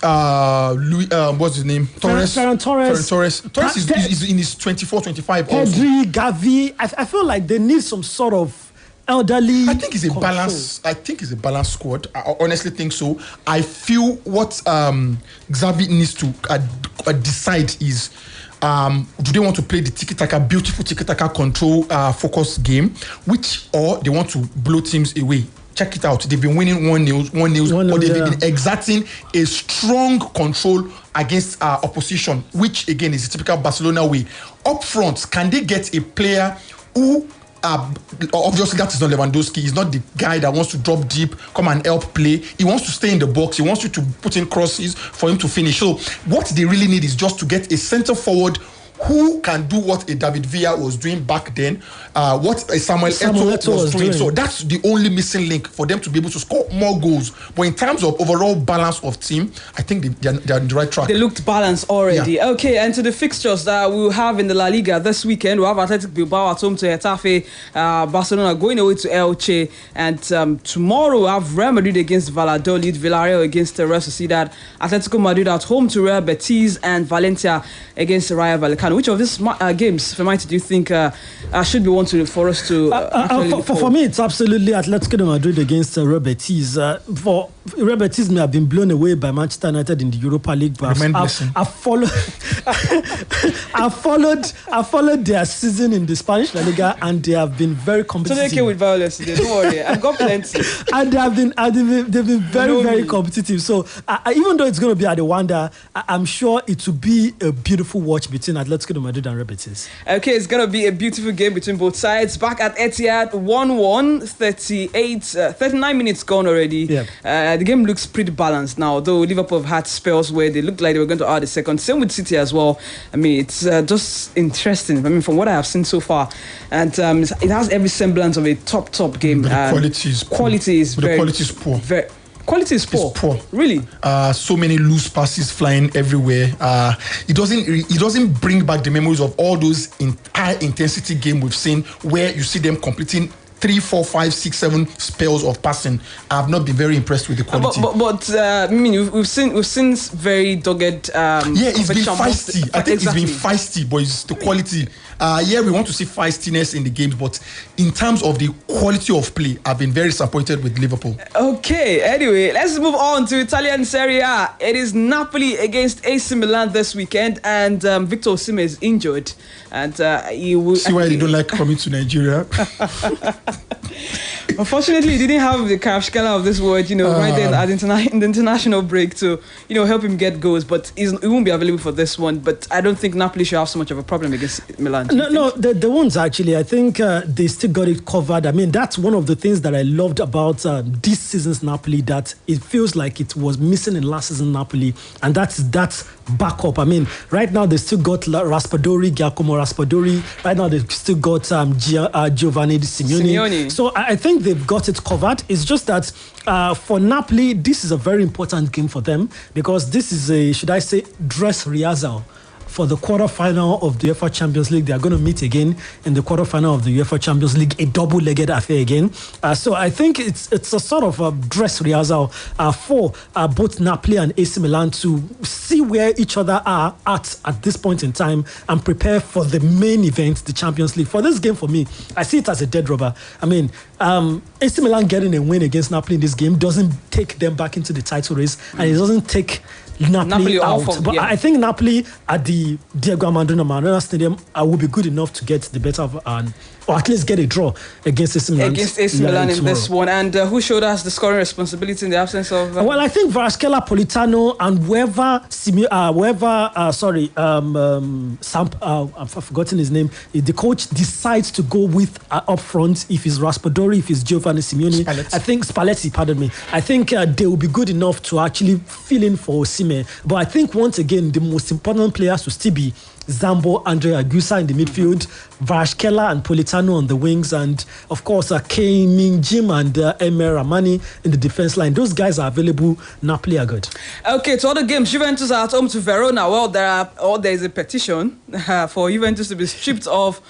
What's his name? Ferran Torres. Torres is in his 24, 25 also. Pedri, Gavi. I feel like they need some sort of elderly. I think it's a balance. I think it's a balanced squad. I honestly think so. I feel what Xavi needs to decide is, do they want to play the tiki-taka, beautiful tiki-taka control focus game, or they want to blow teams away? Check it out. They've been winning 1-0, but they've been exerting a strong control against opposition, which again is a typical Barcelona way. Up front, can they get a player who obviously that is not Lewandowski. He's not the guy that wants to drop deep, come and help play. He wants to stay in the box. He wants you to put in crosses for him to finish. So what they really need is just to get a centre forward who can do what a David Villa was doing back then, what a Samuel Eto'o was doing. So that's the only missing link for them to be able to score more goals. But in terms of overall balance of team, I think they're on the right track. They looked balanced already. Yeah. Okay, and to the fixtures that we'll have in the La Liga this weekend, we'll have Athletic Bilbao at home to Getafe, Barcelona going away to Elche, and tomorrow we'll have Real Madrid against Valladolid, Villarreal against Real Sociedad, Atletico Madrid at home to Real Betis, and Valencia against Rayo Vallecano. Which of these games, Femighty, do you think should be one for us to for me, it's absolutely Atletico Madrid against Real Betis. For Real Betis may have been blown away by Manchester United in the Europa League, but I followed their season in the Spanish La Liga, and they have been very competitive. So they came with violence today. Don't worry, I've got plenty. And they've been very competitive. So even though it's going to be at the Wanda, I'm sure it will be a beautiful watch between Atletico Madrid and Real Betis. Okay, it's going to be a beautiful game between both sides. Back at Etihad, 1-1, 39 minutes gone already. Yeah. The game looks pretty balanced now, though Liverpool have had spells where they looked like they were going to add a second. Same with City as well. I mean, it's just interesting. I mean, from what I have seen so far. And it has every semblance of a top game. But the quality is poor. Quality is poor. It's poor. Really? So many loose passes flying everywhere. It doesn't bring back the memories of all those high intensity games we've seen where you see them completing 3, 4, 5, 6, 7 spells of passing. I've not been very impressed with the quality. But I mean, we've seen very dogged. It's been feisty. I think it's been feisty, but it's the quality. We want to see feistiness in the games, but in terms of the quality of play, I've been very disappointed with Liverpool. Okay, anyway, let's move on to Italian Serie A. It is Napoli against AC Milan this weekend, and Victor Osimhen is injured, and he will. See why they don't like coming to Nigeria. Unfortunately, he didn't have the Kvaratskhelia of this world, right there at in the international break to, help him get goals. But he won't be available for this one. But I don't think Napoli should have so much of a problem against Milan. No, the ones actually. I think they still got it covered. I mean, that's one of the things that I loved about this season's Napoli, that it feels like it was missing in last season Napoli, and that's backup. I mean, right now they still got Giacomo Raspadori. Right now they've still got Giovanni Simeone. So I think they've got it covered. It's just that for Napoli, this is a very important game for them, because this is a, should I say, dress rehearsal for the quarterfinal of the UEFA Champions League. They are going to meet again in the quarterfinal of the UEFA Champions League, a double-legged affair again. So I think it's a sort of a dress rehearsal for both Napoli and AC Milan to see where each other are at this point in time and prepare for the main event, the Champions League. For this game, for me, I see it as a dead rubber. I mean, AC Milan getting a win against Napoli in this game doesn't take them back into the title race, and it doesn't take Napoli out. But I think Napoli at the Diego Armando Maradona Stadium will be good enough to get the better of or at least get a draw against AC Milan. Against AC Milan in this one. And who showed us the scoring responsibility in the absence of... Well, I think Kvaratskhelia, Politano, and I've forgotten his name. The coach decides to go with up front, if it's Raspadori, if it's Giovanni Simeone. I think Spalletti, pardon me. I think they will be good enough to actually fill in for Osimhen. But I think once again, the most important players will still be Zambo, Andre Agusa in the midfield, Kvaratskhelia and Politano on the wings, and of course Kane Min-jim and Emer Ramani in the defense line. Those guys are available. Napoli are good. Okay, to other games, Juventus are at home to Verona. Well, there is a petition for Juventus to be stripped of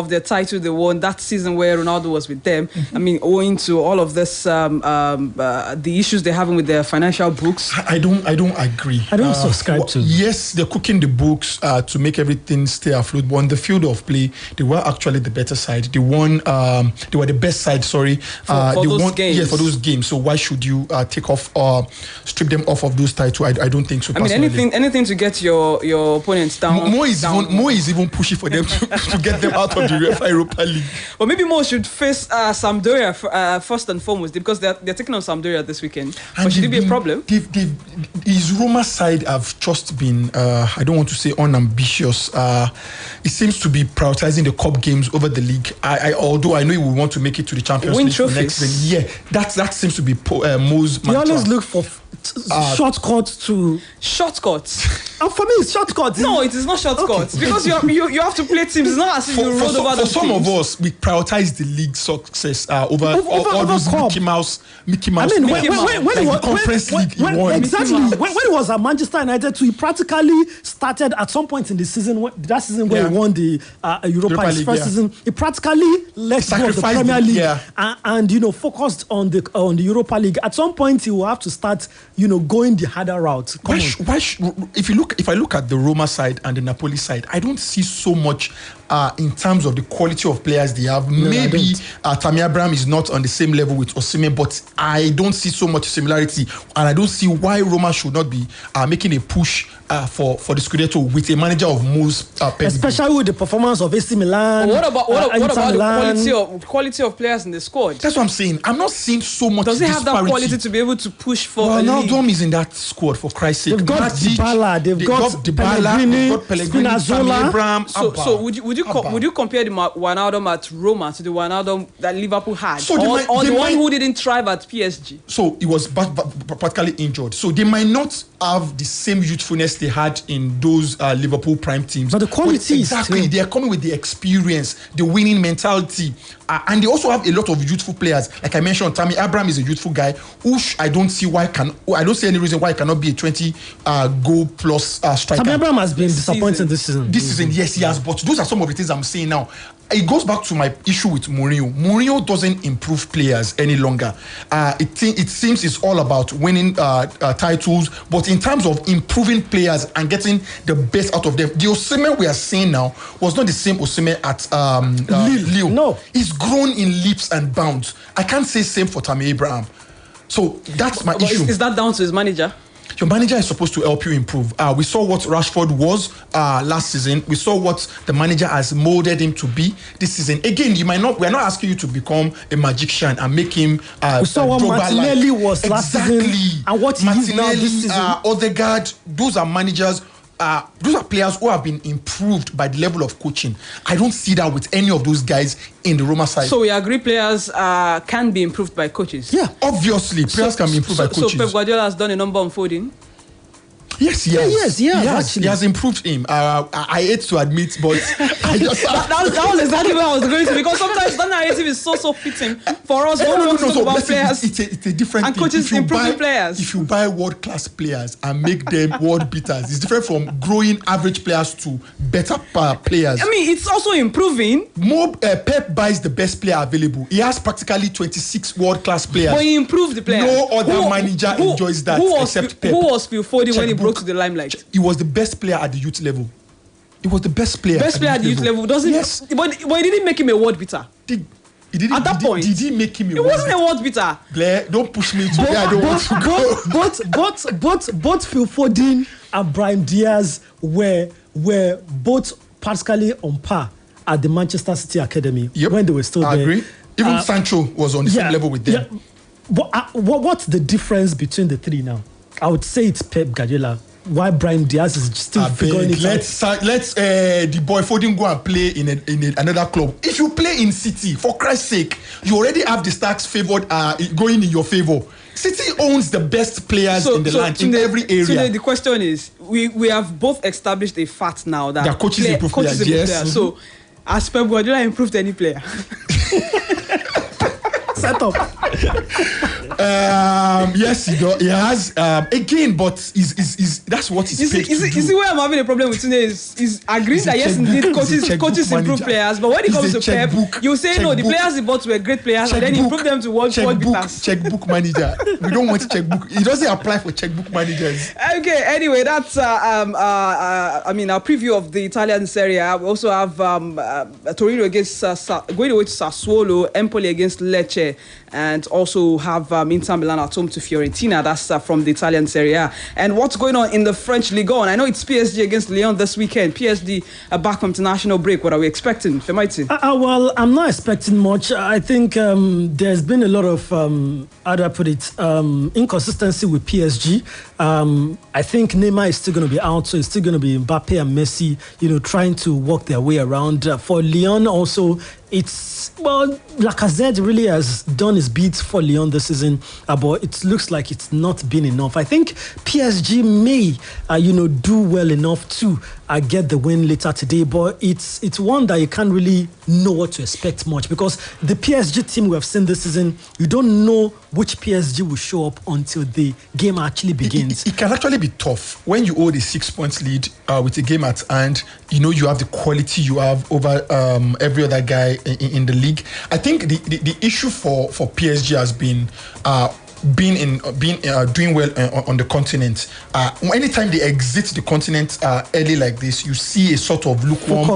their title they won that season where Ronaldo was with them. I mean, owing to all of this, the issues they're having with their financial books. I don't agree. I don't subscribe to. Yes, they're cooking the books to make everything stay afloat, but on the field of play, they were actually the better side. They won. They were the best side. Sorry, for they those won, games. Yeah, for those games. So why should you strip them off of those titles? I don't think so. I mean, anything to get your opponents down. More is even pushy for them to get them out of the UEFA Europa League. Well, maybe Mo should face Sampdoria first and foremost, because they're taking on Sampdoria this weekend. And but should it be a problem? His Roma side have just been, I don't want to say unambitious, Juventus. It seems to be prioritizing the cup games over the league. Although I know he will want to make it to the Champions League for next season. Yeah, that seems to be Mo's mantra. He always look for shortcuts to shortcuts. For me, it's shortcuts. No, it is not shortcuts because you have to play teams. It's not as if you rolled over the For some teams. of us, we prioritize the league success over all those Mickey Mouse. I mean, when the Conference League he won. Exactly. When he was at Manchester United, he practically started at some point in the season where he won the Europa League, first season. He practically let go of the Premier League and focused on the Europa League. At some point, he will have to start going the harder route. If I look at the Roma side and the Napoli side, I don't see so much in terms of the quality of players they have. Maybe Tammy Abraham is not on the same level with Osimhen, but I don't see so much similarity, and I don't see why Roma should not be making a push for the Scudetto with a manager of Mo's pedigree. Especially with the performance of AC Milan. What about the quality of players in the squad? That's what I'm saying. I'm not seeing so much. Does he have that disparity. quality to be able to push for? Well, now Dom is in that squad, for Christ's sake. They've got Dybala, they've got Pellegrini, Spinazzola. So would you compare the Wijnaldum at Roma to the Wijnaldum that Liverpool had, or the one who didn't thrive at PSG? So he was practically injured. So they might not have the same youthfulness they had in those Liverpool prime teams. But the quality exactly, they are coming with the experience, the winning mentality, and they also have a lot of youthful players. Like I mentioned, Tammy Abraham is a youthful guy who I don't see any reason why he cannot be a 20 goal plus striker. Tammy Abraham has been disappointing this season. This season, yes, he has. But those are some of the things I'm saying now. It goes back to my issue with Mourinho. Mourinho doesn't improve players any longer. It seems it's all about winning titles, but in terms of improving players and getting the best out of them, the Osimhen we are seeing now was not the same Osimhen at Lille. No, he's grown in leaps and bounds. I can't say same for Tammy Abraham. So that's my issue. Is that down to his manager? Your manager is supposed to help you improve. We saw what Rashford was last season. We saw what the manager has molded him to be this season. Again, we're not asking you to become a magician and make him. We saw what Martinelli was last season and what he is now this season. Odegaard, those are managers. Those are players who have been improved by the level of coaching. I don't see that with any of those guys in the Roma side. So we agree players can be improved by coaches? Yeah, obviously. Players can be improved by coaches. So Pep Guardiola has done a number on Foden? Yes, he has improved him. I hate to admit, but I just that was exactly where I was going to, because sometimes that narrative is so fitting for us. About players. It's a different and thing. coaches improving players. If you buy world-class players and make them world beaters, it's different from growing average players to better players. I mean, it's also improving. Pep buys the best player available. He has practically 26 world-class players. But he improved the players. No other manager enjoys that except Pep. Who was Phil Foden when he broke to the limelight? He was the best player at the youth level. He was the best player. Best player at the youth level. Yes. But he didn't make him a world beater. At that point, did he make him a world beater? He wasn't a world beater. Blair, don't push me to where I don't want to go. Both Phil Foden and Brahim Diaz were both practically on par at the Manchester City Academy when they were still there. I agree. Even Sancho was on the same level with them. Yeah. But what's the difference between the three now? I would say it's Pep Guardiola. Why Brahim Diaz is still figuring it out. Let's the boy Foden go and play in another club. If you play in City, for Christ's sake, you already have the stats favored going in your favor. City owns the best players in the land in every area. So the question is, we have both established a fact now that their coaches improve players. Yes. Mm-hmm. So has Pep Guardiola improved any player? Set up. Yes, he has. Again, but that's what he's paid to do. You see where I'm having a problem with today is agreeing that yes, indeed, coaches improve players, but when it comes to Pep, you say no, the players he bought were great players, and then he improved them to world beaters. Checkbook manager. We don't want checkbook. He doesn't apply for checkbook managers. Okay. Anyway, that's our preview of the Italian Serie A. We also have Torino against going away to Sassuolo, Empoli against Lecce, and also have Inter Milan at home to Fiorentina. That's from the Italian Serie A. And what's going on in the French Ligue 1? I know it's PSG against Lyon this weekend. PSG are back from international break. What are we expecting, Femighty? Well, I'm not expecting much. I think there's been a lot of, how do I put it, inconsistency with PSG. I think Neymar is still going to be out, so it's still going to be Mbappe and Messi, trying to work their way around. For Lyon also, Lacazette really has done his bit for Lyon this season, but it looks like it's not been enough. I think PSG may, do well enough to get the win later today, but it's one that you can't really know what to expect much, because the PSG team we have seen this season, you don't know which PSG will show up until the game actually begins. It can actually be tough when you hold a 6 points lead with a game at hand. You have the quality you have over every other guy in the league. I think the issue for PSG has been doing well on the continent. Anytime they exit the continent early like this, you see a sort of lukewarm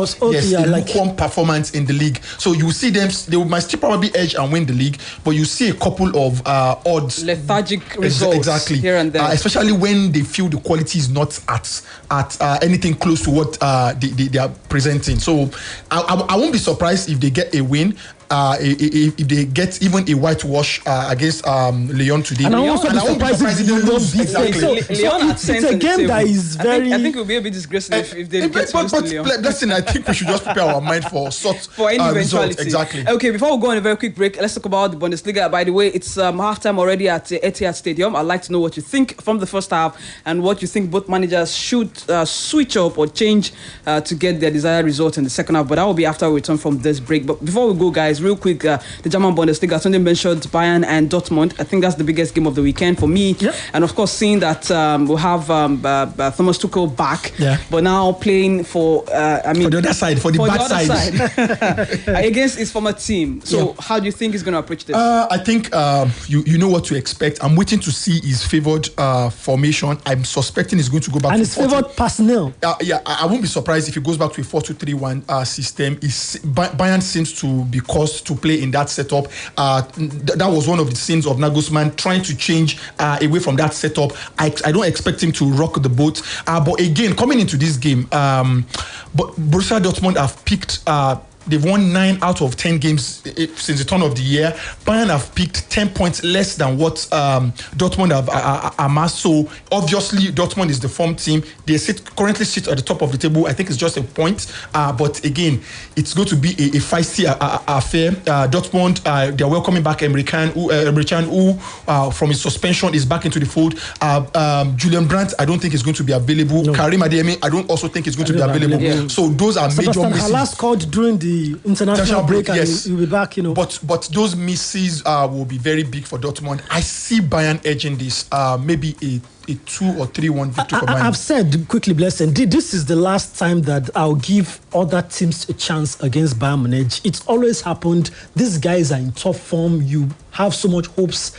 performance in the league. So you see them; they might still probably edge and win the league, but you see a couple of odds, lethargic results here and there, especially when they feel the quality is not at anything close to what they are presenting. So I won't be surprised if they get a win. If they get even a whitewash against Lyon today, and I won't be surprised if they lose. Exactly. So it's a game that is very. I think it will be a bit disgraceful if they get to lose to Lyon. Listen, I think we should just prepare our mind for any eventuality. Result. Exactly. Okay, before we go on a very quick break, let's talk about the Bundesliga. By the way, it's halftime already at Etihad Stadium. I'd like to know what you think from the first half and what you think both managers should switch up or change to get their desired result in the second half. But that will be after we return from this break. But before we go, guys, real quick, the German Bundesliga, Sunday mentioned Bayern and Dortmund. I think that's the biggest game of the weekend for me. Yep. And of course, seeing that we'll have Thomas Tuchel back, but now playing for the other side, for the bad side, against his former team. So how do you think he's going to approach this? I think you know what to expect. I'm waiting to see his favoured formation. I'm suspecting he's going to go back and to his favoured personnel. I won't be surprised if he goes back to a 4-2-3-1 system. Bayern seems to be caused to play in that setup. That was one of the sins of Nagelsmann, trying to change away from that setup. I don't expect him to rock the boat. But again, coming into this game, but Borussia Dortmund have picked. They've won 9 out of 10 games since the turn of the year. Bayern have picked 10 points less than what Dortmund have amassed. So obviously Dortmund is the form team. They currently sit at the top of the table. I think it's just a point. But again, it's going to be a feisty affair. Dortmund, they're welcoming back Emre Can, who from his suspension is back into the fold. Julian Brandt, I don't think is going to be available. No. Karim Adeyemi, I don't also think is going to be available. Yeah. So those are major misses. Halas scored during the international break, yes. And he'll be back, But those misses will be very big for Dortmund. I see Bayern edging this, maybe a 2 or 3-1 victory for Bayern. I've said quickly, Blessing, this is the last time that I'll give other teams a chance against Bayern Munich. It's always happened. These guys are in top form. You have so much hopes,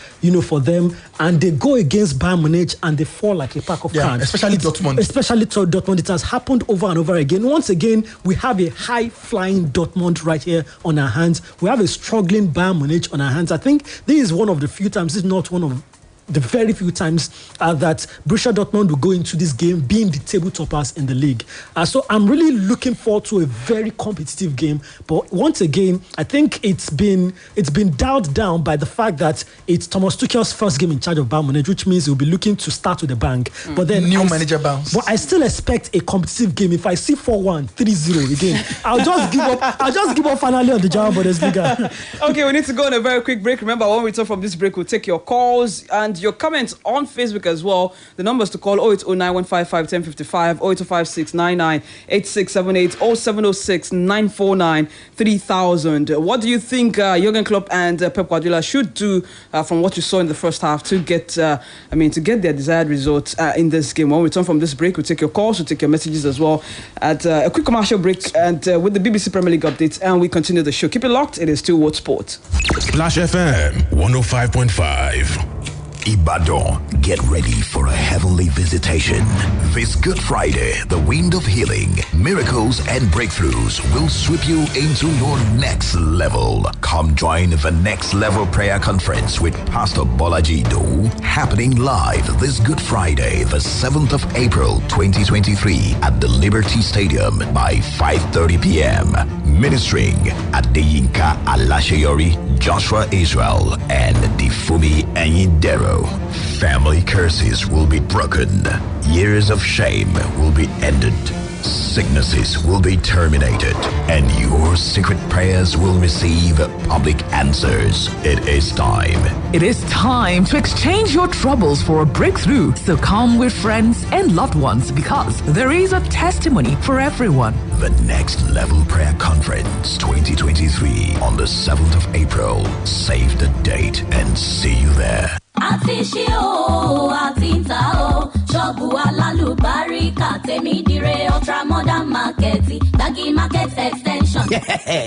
for them, and they go against Bayern Munich and they fall like a pack of cards. Especially Dortmund. Especially to Dortmund. It has happened over and over again. Once again, we have a high-flying Dortmund right here on our hands. We have a struggling Bayern Munich on our hands. I think this is one of the few times, this is not one of the very few times that Borussia Dortmund will go into this game being the table toppers in the league. So I'm really looking forward to a very competitive game. But once again, I think it's been dialed down by the fact that it's Thomas Tuchel's first game in charge of Bayern Munich, which means he'll be looking to start with a bang. But then new manager bounce. But I still expect a competitive game. If I see 4-1, 3-0 again, I'll just give up. I'll just give up finally on the German Bundesliga. Okay, we need to go on a very quick break. Remember, when we return from this break, we'll take your calls and your comments on Facebook as well. The numbers to call 0809-155-1055, 08256998678, 0706-949-3000. What do you think Jurgen Klopp and Pep Guardiola should do from what you saw in the first half to get their desired results in this game? When we return from this break, we'll take your calls, we'll take your messages as well at a quick commercial break and with the BBC Premier League updates, and we continue the show. Keep it locked. It is still What Sport. Splash FM 105.5. Ibadan, get ready for a heavenly visitation. This Good Friday, the wind of healing, miracles, and breakthroughs will sweep you into your next level. Come join the Next Level Prayer Conference with Pastor Bolaji Do, happening live this Good Friday, the 7th of April, 2023 at the Liberty Stadium by 5:30 p.m. Ministering Adeyinka Alasheyori, Joshua Israel, and Difumi Enyidero. Family curses will be broken. Years of shame will be ended. Sicknesses will be terminated, and your secret prayers will receive public answers. It is time. It is time to exchange your troubles for a breakthrough. So come with friends and loved ones, because there is a testimony for everyone. The Next Level Prayer Conference 2023 on the 7th of April. Save the date and see you there. àti ṣe o àti ń ta o ṣọ́ọ̀bù alálùbáríkà tèmi dire ultra modern market Gbagi market extension.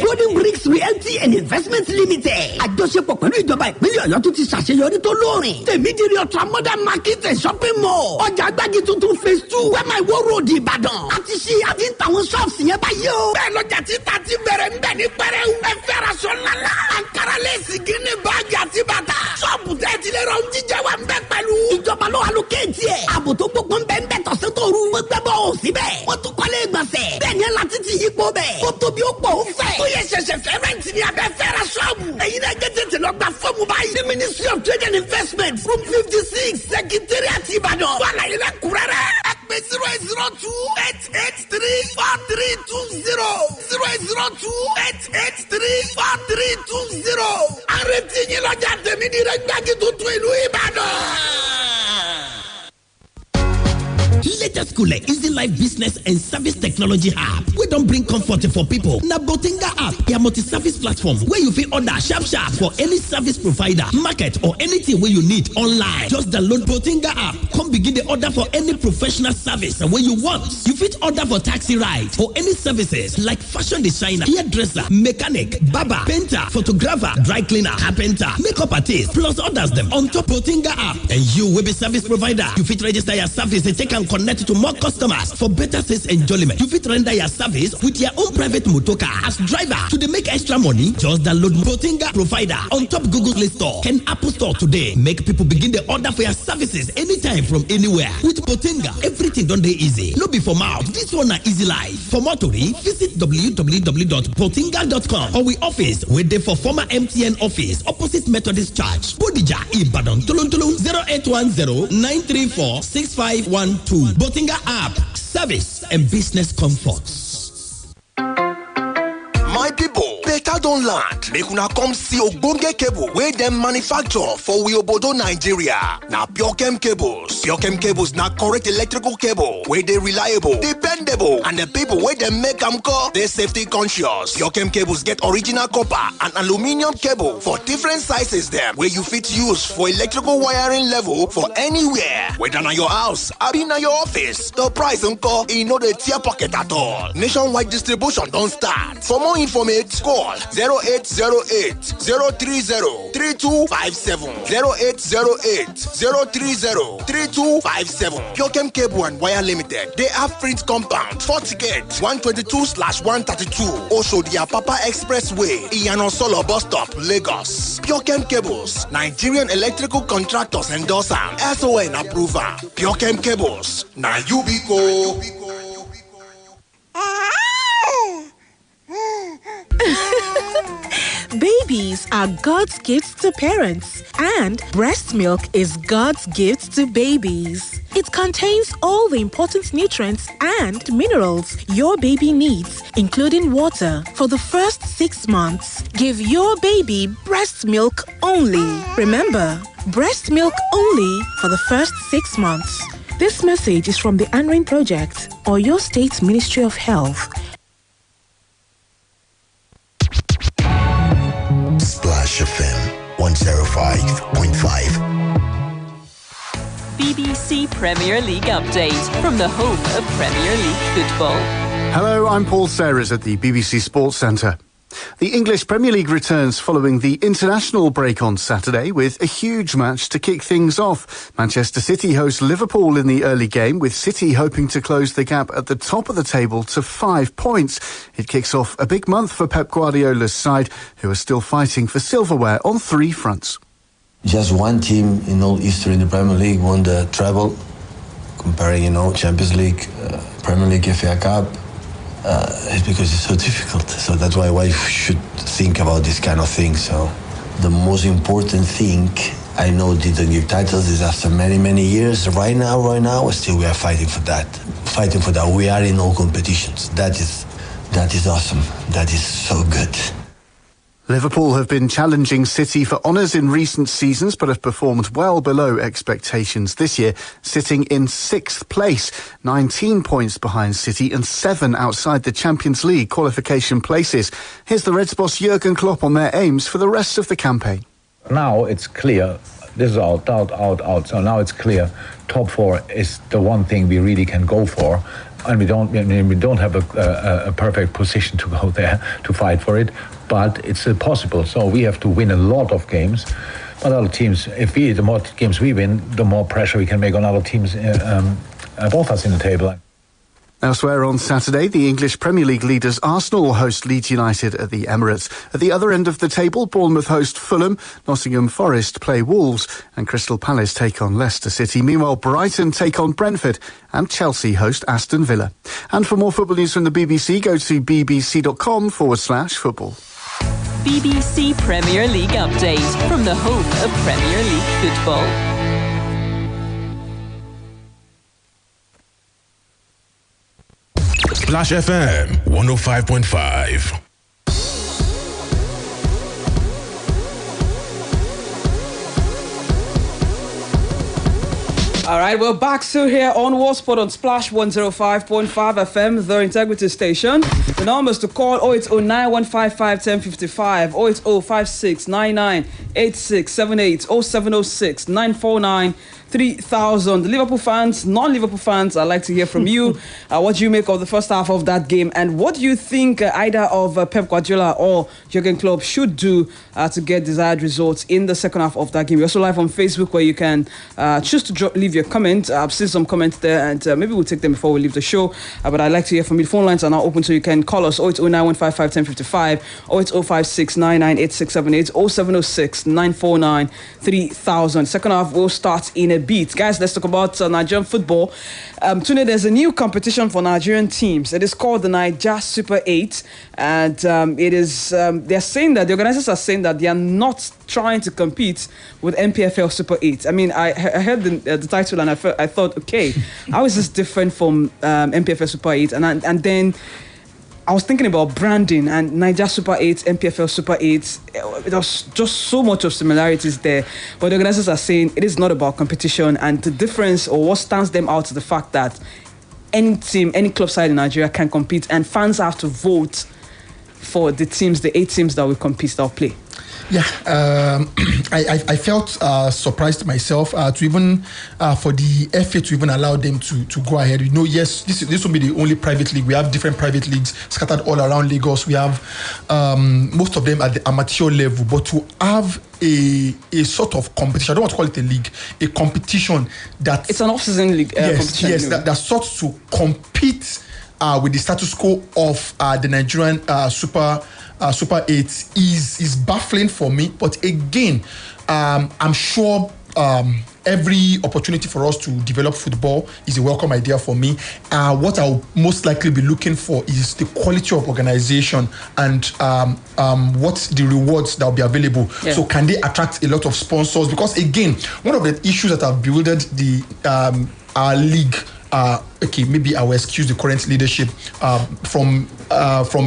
Golden Bricks Realty and Investment Limited àjọṣepọ̀ pẹ̀lú ìjọba ìpínlẹ̀ Ọ̀yọ́ tó ti ṣàṣeyọrí tó lóòrìn. tèmi dire ultra modern market and shopping mall ọjà Gbagi tuntun phase 2 wẹ́mà ìwó road Ìbàdàn. àti ṣe àti ń tàwọn shops yẹn báyìí o. bẹ́ẹ̀ lọ́jà títà ti bẹ̀rẹ̀ ń bẹ̀ ní pẹ́rẹ́ ẹ fẹ́ ra sọ ńláńlá. àǹkárá lẹ́sìn gíní báàgì àti bàtà. ṣọ́ọ̀bù tẹ́ ti lè rọ jíjẹ wa ń bẹ pẹ̀lú. ìjọba ló allocate ẹ̀. ààbò tó gbogbo ń bẹ ń bẹ tọ̀sẹ̀ tó rú. wọ́n gbẹ́ bọ́ ò síbẹ̀. wọ́n tún kọ́lé ìgbọ̀nsẹ̀. bẹ́ẹ̀ ni láti ti yípo bẹ̀. ó tóbi ó pọ̀ ó fẹ̀. ó yẹ ṣẹ̀ṣẹ̀ fẹ́ rẹ́ǹtì ní abẹ́ fẹ́ ra ṣọ́ọ̀bù. èyí náà gé tètè lọ gba fọ́ọ̀mù báyìí. the Ministry of Trade and Investment room 56 Secretariat Ìbàdàn. wà láyé lẹ́kùnrẹ́rẹ́. ẹ pè 08028834320 08028834320. àrètí yín lọ́jà tèmi ní rẹ̀ Gbági tuntun ìlú Ìbàdàn. Latest cool Easy Life Business and Service Technology app. We don't bring comfort for people. Na Botinga app, a multi-service platform where you fit order sharp for any service provider, market or anything where you need online. Just download Botinga app. Come begin the order for any professional service where you want. You fit order for taxi ride or any services like fashion designer, hairdresser, mechanic, barber, painter, photographer, dry cleaner, carpenter, makeup artist, plus others them on top Botinga app. And you will be service provider. You fit register your service and take and connect to more customers for better sales enjoyment. You fit render your service with your own private motor car as driver. To dey make extra money, just download Botinga provider on top Google Play Store and Apple Store today. Make people begin the order for your services anytime from anywhere. With Botinga, everything done dey easy. No be for mouth. This one na easy life. For more tori, visit www.botinga.com or we office wey dey for former MTN office opposite Methodist Church, Bodija, Ibadan, Tolon 0810-934-6512. Botinga app, service and business comforts. My people, better don land. Make una come see ogbonge cable wey dem manufacture for we obodo Nigeria. Na Pure Cables. Pure Cables na correct electrical cable wey dey reliable, dependable, and the people wey dem make am call dey safety conscious. Pure Cables get original copper and aluminium cable for different sizes dem wey you fit use for electrical wiring level for anywhere. Whether na your house, abi na your office, the price nko e no dey tear pocket at all. Nationwide distribution don start. For more information, call 0808-030-3257. 0808-030-3257. Pure Cable and Wire Limited. They have print compound, 40 gate, 122/132. Also, the Apapa Expressway, Iyano Solo Bus Stop, Lagos. Pure Cables, Nigerian Electrical Contractors endorser, SON approver. Pure Cables, na Yubico. Babies are God's gifts to parents, and breast milk is God's gift to babies. It contains all the important nutrients and minerals your baby needs, including water, for the first 6 months. Give your baby breast milk only. Remember, breast milk only for the first 6 months. This message is from the Anrin Project or your State Ministry of Health. Splash FM 105.5. BBC Premier League update from the home of Premier League football. Hello, I'm Paul Sayers at the BBC Sports Centre. The English Premier League returns following the international break on Saturday with a huge match to kick things off. Manchester City host Liverpool in the early game, with City hoping to close the gap at the top of the table to 5 points. It kicks off a big month for Pep Guardiola's side, who are still fighting for silverware on 3 fronts. Just one team in all history in the Premier League won the treble, comparing, Champions League, Premier League, FA Cup. It's because it's so difficult. So that's why we should think about this kind of thing. So the most important thing, I know didn't give titles, is after many, many years, right now, still we are fighting for that. We are in all competitions. That is awesome. That is so good. Liverpool have been challenging City for honours in recent seasons, but have performed well below expectations this year, sitting in 6th place, 19 points behind City and 7 outside the Champions League qualification places. Here's the Reds boss Jurgen Klopp on their aims for the rest of the campaign. Now it's clear. This is out. So now it's clear. Top 4 is the one thing we really can go for. And we don't have a perfect position to go there to fight for it, but it's possible. So we have to win a lot of games. But other teams, the more games we win, the more pressure we can make on other teams above us in the table. Elsewhere on Saturday, the English Premier League leaders Arsenal host Leeds United at the Emirates. At the other end of the table, Bournemouth host Fulham, Nottingham Forest play Wolves, and Crystal Palace take on Leicester City. Meanwhile, Brighton take on Brentford, and Chelsea host Aston Villa. And for more football news from the BBC, go to bbc.com/football. BBC Premier League update from the home of Premier League football. Splash FM 105.5. All right, we're back still here on Warsport on Splash 105.5 FM, the Integrity Station. The numbers to call 08091551055, 08056998678, 07069493 3000. The Liverpool fans, non-Liverpool fans, I'd like to hear from you. What do you make of the first half of that game? And what do you think either of Pep Guardiola or Jurgen Klopp should do to get desired results in the second half of that game? We're also live on Facebook, where you can choose to leave your comment. I've seen some comments there, and maybe we'll take them before we leave the show. But I'd like to hear from you. The phone lines are now open, so you can call us 08091551055, 08056998678, 0706949300. Second half will start in a beat. Guys, let's talk about Nigerian football. Today, there's a new competition for Nigerian teams. It is called the Niger Super 8, and it is they're saying that the organizers are saying that they are not trying to compete with NPFL Super 8. I mean, I heard the title and I thought, okay, how is this different from NPFL Super 8? And then I was thinking about branding, and Niger Super 8, NPFL Super 8. There's just so much of similarities there. But the organizers are saying it is not about competition, and the difference, or what stands them out, is the fact that any team, any club side in Nigeria can compete, and fans have to vote for the teams, the 8 teams that will compete, that will play. Yeah, I felt surprised myself to even for the FA to even allow them to go ahead. You know, yes, this will be the only private league. We have different private leagues scattered all around Lagos. We have most of them at the amateur level, but to have a sort of competition, I don't want to call it a league, a competition that it's an off-season league. Competition. Yes, that starts to compete with the status quo of the Nigerian Super 8 is baffling for me. But again, I'm sure every opportunity for us to develop football is a welcome idea for me. What I'll most likely be looking for is the quality of organization and what the rewards that will be available. Yeah. So can they attract a lot of sponsors? Because again, one of the issues that have bewildered our league, okay, maybe I will excuse the current leadership from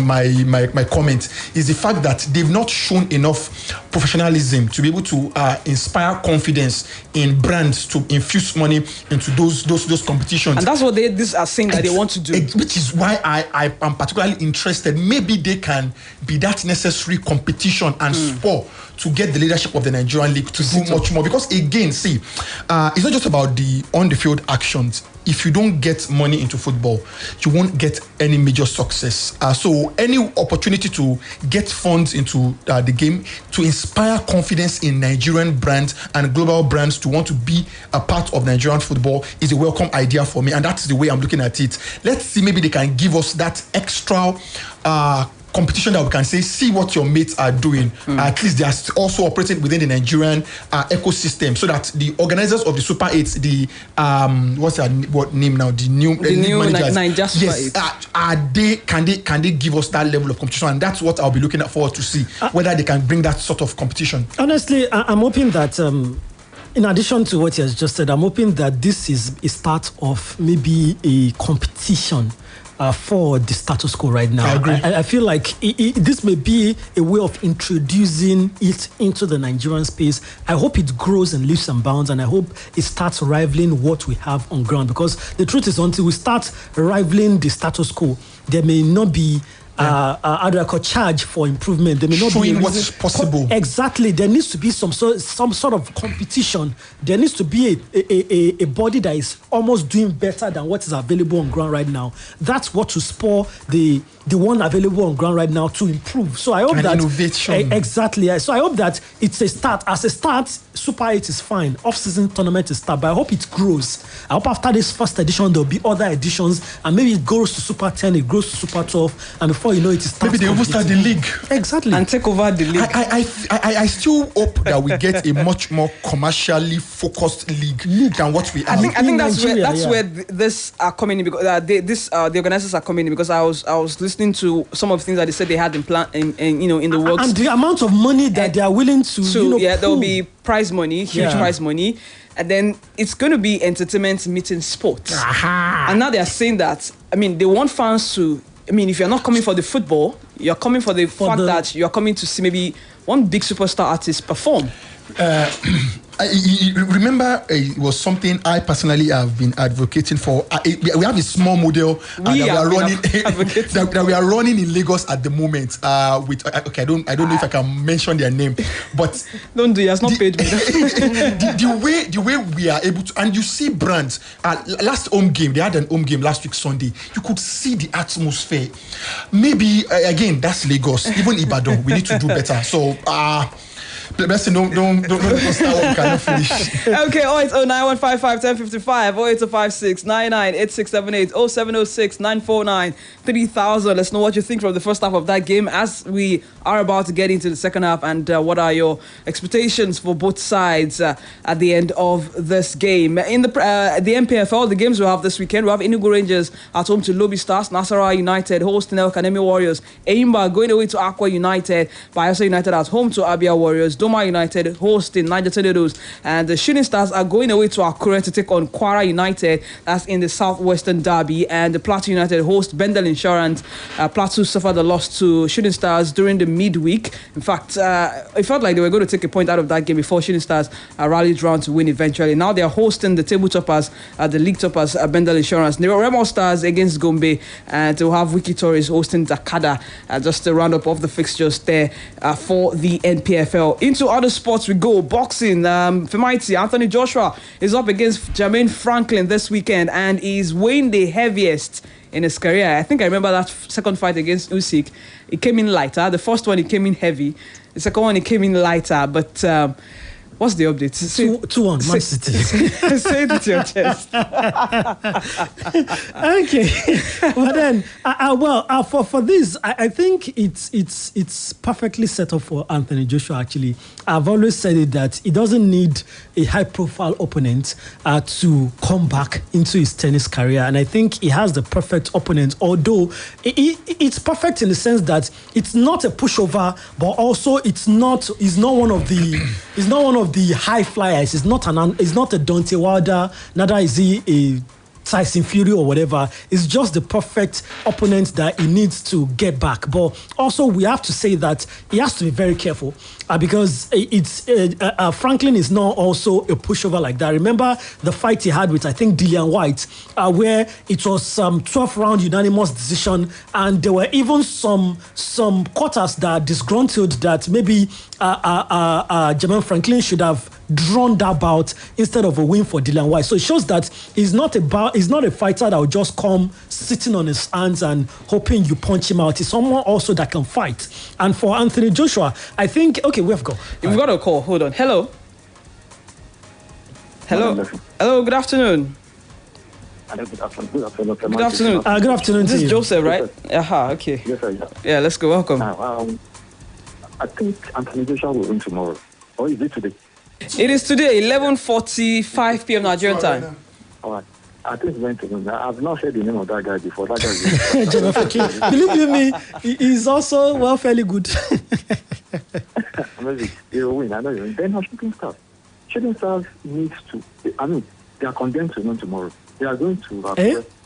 my comment, is the fact that they've not shown enough professionalism to be able to inspire confidence in brands to infuse money into those competitions. And that's what they are saying that they want to do. Which is why I am particularly interested. Maybe they can be that necessary competition and spur to get the leadership of the Nigerian league to do much more. Because again, see, it's not just about the on-the-field actions. if you don't get money into football, you won't get any major success. So any opportunity to get funds into the game to inspire confidence in Nigerian brands and global brands to want to be a part of Nigerian football is a welcome idea for me, and that's the way I'm looking at it. Let's see, maybe they can give us that extra competition that we can say, see what your mates are doing. At least they are also operating within the Nigerian ecosystem, so that the organizers of the Super 8s, the what name now? The new managers, Niger Super 8. Can they give us that level of competition? And that's what I'll be looking forward to see, whether they can bring that sort of competition. Honestly, I'm hoping that in addition to what he has just said, I'm hoping that this is a start of maybe a competition for the status quo right now. I agree. I feel like this may be a way of introducing it into the Nigerian space. I hope it grows and leaps and bounds, and I hope it starts rivaling what we have on ground, because the truth is, until we start rivaling the status quo, there may not be charge for improvement. There may not showing be what's possible. Exactly. There needs to be some sort of competition. There needs to be a body that is almost doing better than what is available on ground right now. That's what will spur the one available on ground right now to improve. So I hope that innovation. Exactly. So I hope that it's a start. As a start, Super 8 is fine. Off-season tournament is start, but I hope it grows. I hope after this first edition there'll be other editions, and maybe it grows to Super 10, it grows to Super 12, and before you know it starts. Maybe they will start the league. Exactly. And take over the league. I still hope that we get a much more commercially focused league than what we are. I think that's Nigeria, where this are coming in, because the organizers are coming in, because I was listening to some of the things that they said they had in plan in the works, and the amount of money that they are willing to there'll be prize money, huge prize money, and then it's going to be entertainment meeting sports. And now they are saying that, they want fans to, if you're not coming for the football, you're coming for the fact that you're coming to see maybe one big superstar artist perform. Remember, it was something I personally have been advocating for. We have a small model that we are running in Lagos at the moment. With I don't know if I can mention their name, but don't do it. It's not paid. the way we are able to, and you see brands. Last home game, they had an home game last week Sunday. You could see the atmosphere. Maybe again, that's Lagos. Even Ibadan, we need to do better. So. Best don't start what we cannot finish. Okay, 08091551055, 08056998678, 0706949300. Let's know what you think from the first half of that game, as we are about to get into the second half, and what are your expectations for both sides at the end of this game. In the MPFL, the games we have this weekend, we have Enugu Rangers at home to Lobby Stars, Nasarawa United hosting El Kanemi Warriors, Eimba going away to Aqua United, Bayelsa United at home to Abia Warriors, Doma United hosting Niger Tornadoes, and the Shooting Stars are going away to Akure to take on Kwara United. That's in the Southwestern Derby. And the Plateau United host Bendel Insurance. Plateau suffered a loss to Shooting Stars during the midweek. In fact, it felt like they were going to take a point out of that game before Shooting Stars rallied round to win eventually. Now they are hosting the table toppers, the league toppers, Bendel Insurance. Remo Stars against Gombe, and to have Wiki Torres hosting Dakada. Just a roundup of the fixtures there for the NPFL. Into other sports we go. Boxing, Femighty, Anthony Joshua is up against Jermaine Franklin this weekend, and he's weighing the heaviest in his career. I think I remember that second fight against Usyk. He came in lighter. The first one, he came in heavy. The second one, he came in lighter. But what's the update? 2-1, Man City. Say it with your chest. Okay. But then, for this, I think it's perfectly set up for Anthony Joshua, actually. I've always said it that he doesn't need a high-profile opponent to come back into his tennis career. And I think he has the perfect opponent, although it's perfect in the sense that it's not a pushover, but also he's not one of the high flyers. He's not a Deontay Wilder, neither is he a Tyson Fury or whatever. It's just the perfect opponent that he needs to get back. But also we have to say that he has to be very careful because Franklin is not also a pushover like that. Remember the fight he had with, I think, Dillian White, where it was some 12-round unanimous decision, and there were even some quarters that disgruntled that maybe Jermaine Franklin should have drawn that bout instead of a win for Dillian Whyte. So it shows that he's not a fighter that will just come sitting on his hands and hoping you punch him out. He's someone also that can fight. And for Anthony Joshua, I think, okay, we've got a call. Hold on. Hello. Hello, good afternoon. Good afternoon. Good afternoon. This is Joseph, right? Okay. Yes, sir. Yeah, let's go. Welcome. I think Anthony Joshua will win tomorrow. Or is it today? It is today, 11:45 p.m. Nigerian time. All right. I think he's going to win. I've not heard the name of that guy before. That guy is believe you me, he's also fairly good. Maybe he'll win. I know he'll win. Then Shooting Stars needs to. They are condemned to win tomorrow. They are going to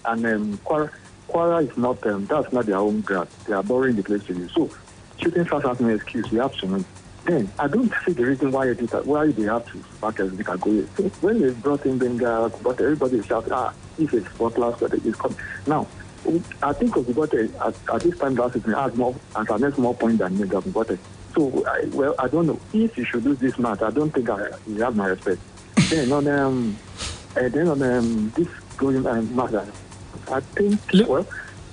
and Quara is not that's not their own ground. They are borrowing the place to you. So Shooting Stars has no excuse. We have to win. Then I don't see the reason why they have to back as Vika go. When they brought in Benga, but everybody shouted, if it's Butler, but it's coming. Now I think Ogibote at this time last season has more points than Ogibote. So I don't know if you should do this match. I don't think you have my respect. Then on this going match, I think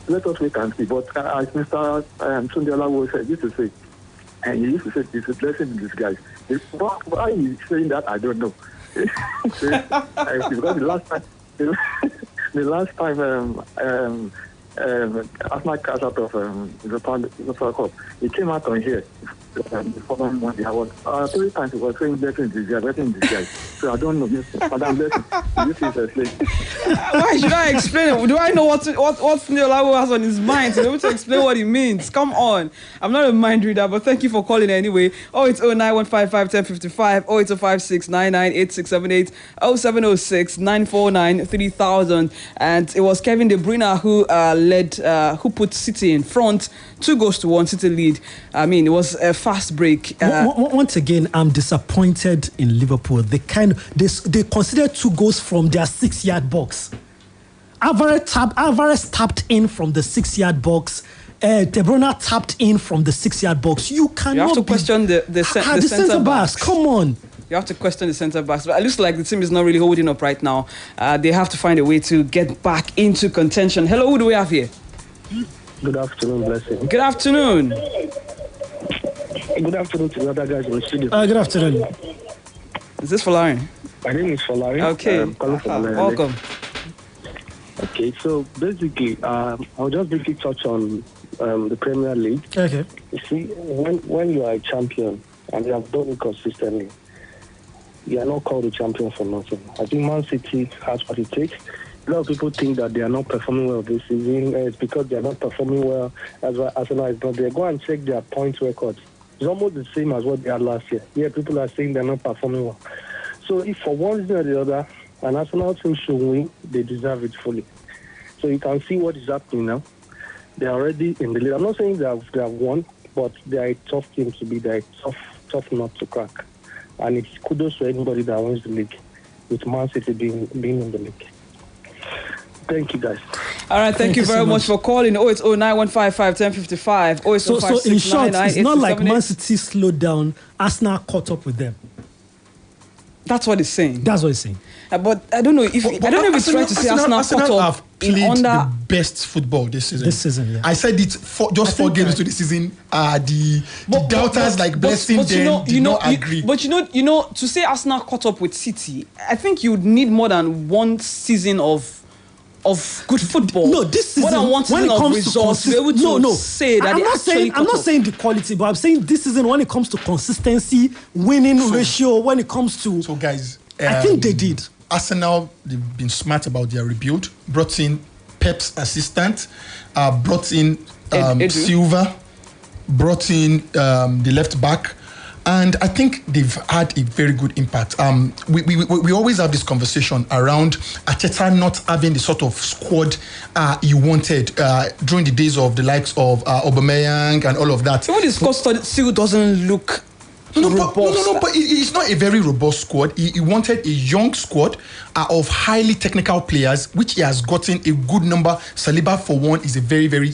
let us wait and see. But as Mr. Sundiala used to say, and he used to say it's a blessing in disguise. Why he's saying that, I don't know. Because the last time Arsenal cast out of the Cup, he came out on here. The following Monday, I was 3 times he was saying blessing in disguise. So I don't know. Madam Blessing, this is a slave. Why should I explain it? Do I know what Neolawo has on his mind to be able to explain what he means? Come on. I'm not a mind reader, but thank you for calling anyway. 08091551055, 08056998678, 0706949300. And it was Kevin De Bruyne who put City in front, 2-1 City lead. I mean, it was a fast break. Once again, I'm disappointed in Liverpool. They considered 2 goals from their 6-yard box. Alvarez tapped in from the 6-yard box. De Bruyne tapped in from the 6-yard box. You have to question the centre backs. Come on. You have to question the centre backs. But it looks like the team is not really holding up right now. They have to find a way to get back into contention. Hello, who do we have here? Good afternoon, Blessing. Good afternoon. Good afternoon to the other guys in the studio. Good afternoon. Is this Folarin? My name is Folarin. Okay. Welcome. Okay, so basically, I'll just briefly touch on the Premier League. Okay. You see, when you are a champion and you have done it consistently, you are not called a champion for nothing. I think Man City has what it takes. A lot of people think that they are not performing well this season. It's because they are not performing well as well. Arsenal is not there. Go and check their points records. It's almost the same as what they had last year. Yeah, people are saying they're not performing well. So if for one reason or the other, an Arsenal team should win, they deserve it fully. So you can see what is happening now. They are already in the lead. I'm not saying they have won, but they are a tough team to beat. They are a tough nut to crack. And it's kudos to anybody that wins the league, with Man City being in the league. Thank you, guys. All right, thank you very much for calling. 08091551055. So in short, it's not like Man City slowed down. Arsenal caught up with them. That's what it's saying. That's what it's saying. But I don't know if it's right to say Arsenal caught up. Have played the best football this season. Yeah. I said it just 4 games to the season. The doubters like Blessing did not agree. But you know, to say Arsenal caught up with City, I think you would need more than 1 season of good football. No, this season, more than 1 season of results to be able to say that I'm not saying the quality, but I'm saying this season when it comes to consistency, winning ratio, when it comes to... So guys... I think they did. Arsenal, they've been smart about their rebuild. Brought in Pep's assistant, brought in Silva, brought in the left back, and I think they've had a very good impact. We always have this conversation around Arteta not having the sort of squad he wanted during the days of the likes of Aubameyang and all of that. Even his squad still doesn't look... No, but it's not a very robust squad. He wanted a young squad of highly technical players, which he has gotten a good number. Saliba, for one, is a very, very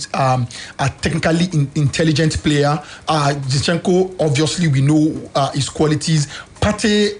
technically intelligent player. Zinchenko, obviously, we know his qualities. Partey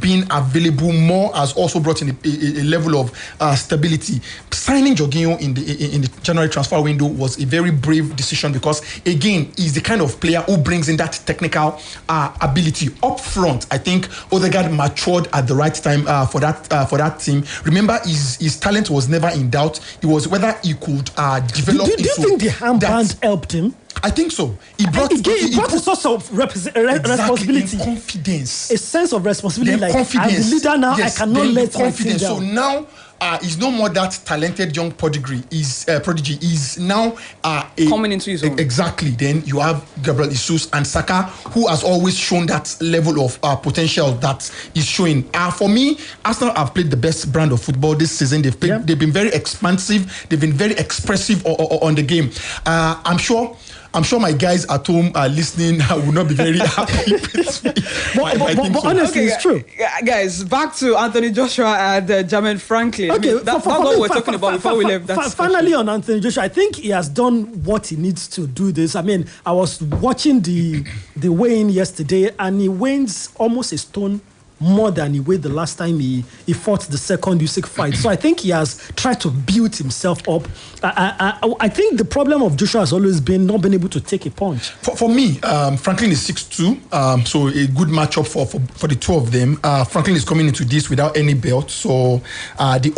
being available more has also brought in a level of stability. Signing Jorginho in the January transfer window was a very brave decision because, again, he's the kind of player who brings in that technical ability up front. I think Odegaard matured at the right time for that team. Remember, his talent was never in doubt. It was whether he could develop. Do you think the handband helped him? I think so. He brought a source of responsibility, confidence, a sense of responsibility. Then like confidence. I'm the leader now. Yes, I cannot let confidence. my team down. So now he's no more that talented young prodigy. He's now coming into his own. Exactly. Then you have Gabriel Jesus and Saka, who has always shown that level of potential that is showing. For me, Arsenal have played the best brand of football this season. They've been very expansive. They've been very expressive on the game. I'm sure my guys at home are listening will not be very happy with me. But honestly, it's true. Guys, back to Anthony Joshua and Jermaine Franklin. Okay, that's what we're talking about before we left. Finally, on Anthony Joshua, I think he has done what he needs to do this. I mean, I was watching the weigh-in yesterday, and he weighs almost a stone more than he weighed the last time he fought the second Usyk fight. So I think he has tried to build himself up. I think the problem of Joshua has always been not being able to take a punch. For me, Franklin is 6'2", so a good matchup for the two of them. Franklin is coming into this without any belt, so the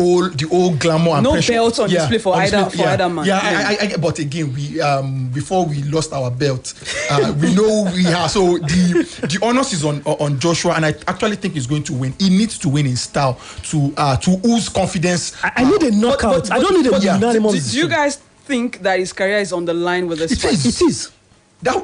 old glamour and no pressure. belts on display for either man. Yeah, but again, we before we lost our belt, we know we are. So the onus is on Joshua, and I actually think he's going to win. He needs to win in style to ooze confidence. I need a knockout. I don't need a unanimous. Do you guys think that his career is on the line with this fight? It is.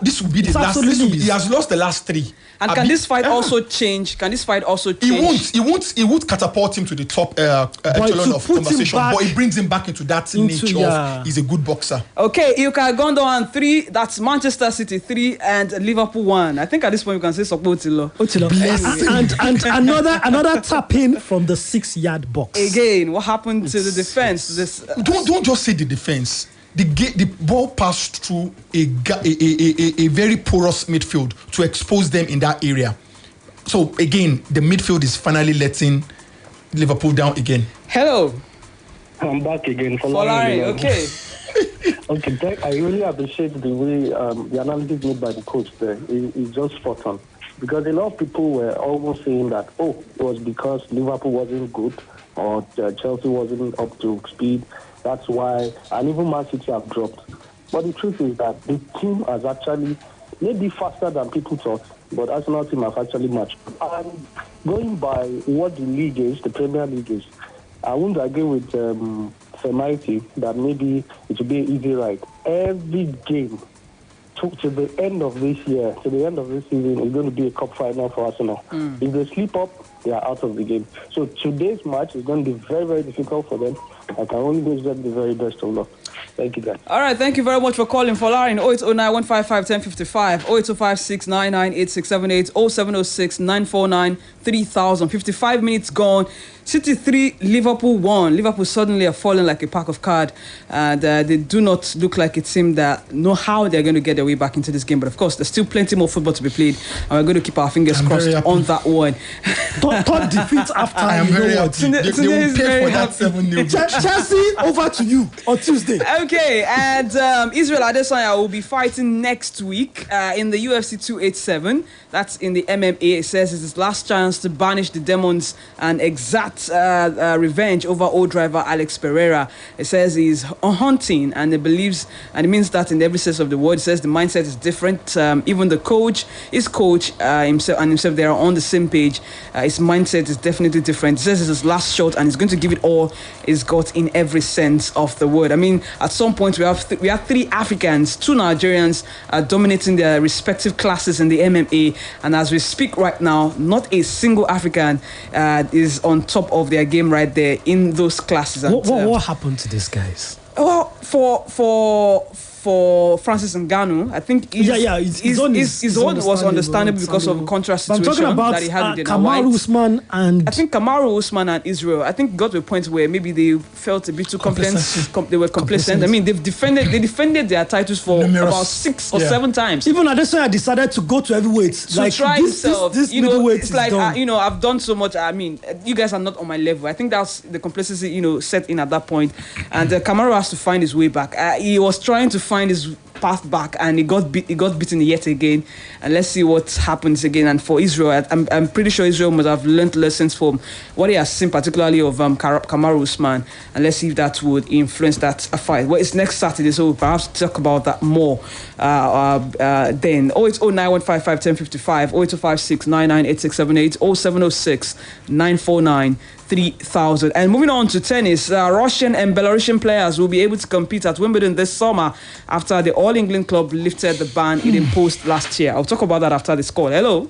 This will be the last. He has lost the last 3. And can this fight also change? He won't catapult him to the top echelon of conversation, but it brings him back into that nature of he's a good boxer. Okay, Ilkay Gundogan 3, that's Manchester City 3 and Liverpool 1. I think at this point you can say Otilo. And another tap in from the 6-yard box. Again, what happened to the defense? Don't just say the defense. The ball passed through a very porous midfield to expose them in that area. So again, the midfield is finally letting Liverpool down again. Hello. I'm back again. Folari, okay. Okay, I really appreciate the way the analysis made by the coach there. It's just spot on. Because a lot of people were almost saying that, it was because Liverpool wasn't good or Chelsea wasn't up to speed. That's why, and even Man City have dropped. But the truth is that the team has actually, maybe faster than people thought, but Arsenal team have actually matched. And going by what the league is, the Premier League is, I wouldn't agree with Femighty that maybe it will be an easy ride. Every game to the end of this year, to the end of this season, is going to be a cup final for Arsenal. If they slip up, they are out of the game. So today's match is going to be very, very difficult for them. I can only wish them the very best of luck. Thank you, guys. All right, thank you very much for calling. Folari in 0809 155 1055, 08056 998678, 0706 949 3000. 55 minutes gone. City 3, Liverpool 1. Liverpool suddenly are falling like a pack of cards. And they do not look like a team that know how they're going to get their way back into this game. But of course, there's still plenty more football to be played. And we're going to keep our fingers crossed on that one. Third defeat after. I am very happy. They will pay for that 7-0. Chelsea, over to you on Tuesday. Okay, and Israel Adesanya will be fighting next week in the UFC 287. That's in the MMA. It says it's his last chance to banish the demons and exact revenge over old driver Alex Pereira. It says he's hunting, and it believes, and it means that in every sense of the word. It says the mindset is different. Even the coach, himself, they are on the same page. His mindset is definitely different. It says it's his last shot, and he's going to give it all he's got in every sense of the word. I mean, at some point we have 3 Africans, 2 Nigerians dominating their respective classes in the MMA, and as we speak right now, not a single African is on top of their game right there in those classes. What happened to these guys? Well, for for Francis Ngannou. I think his own was understandable because of contrast situation I'm talking about that he had with Kamaru Usman and... I think Kamaru Usman and Israel, I think got to a point where maybe they felt a bit too confident. They were complacent. I mean, they defended their titles for about 6 or 7 times. Even Adesanya decided to go to heavyweight. To try himself. This it's like, I've done so much. I mean, you guys are not on my level. I think that's the complacency, set in at that point. And Kamaru has to find his way back. He was trying to find his path back, and he got beaten yet again. And let's see what happens again. And for Israel, I'm pretty sure Israel must have learned lessons from what he has seen, particularly of Kamaru Usman. And let's see if that would influence that fight. Well, it's next Saturday, so we'll perhaps talk about that more then. 08091551055, 08056998678, 0706 949 3000. And moving on to tennis, Russian and Belarusian players will be able to compete at Wimbledon this summer after the All England club lifted the ban it imposed last year. I'll talk about that after this call. Hello.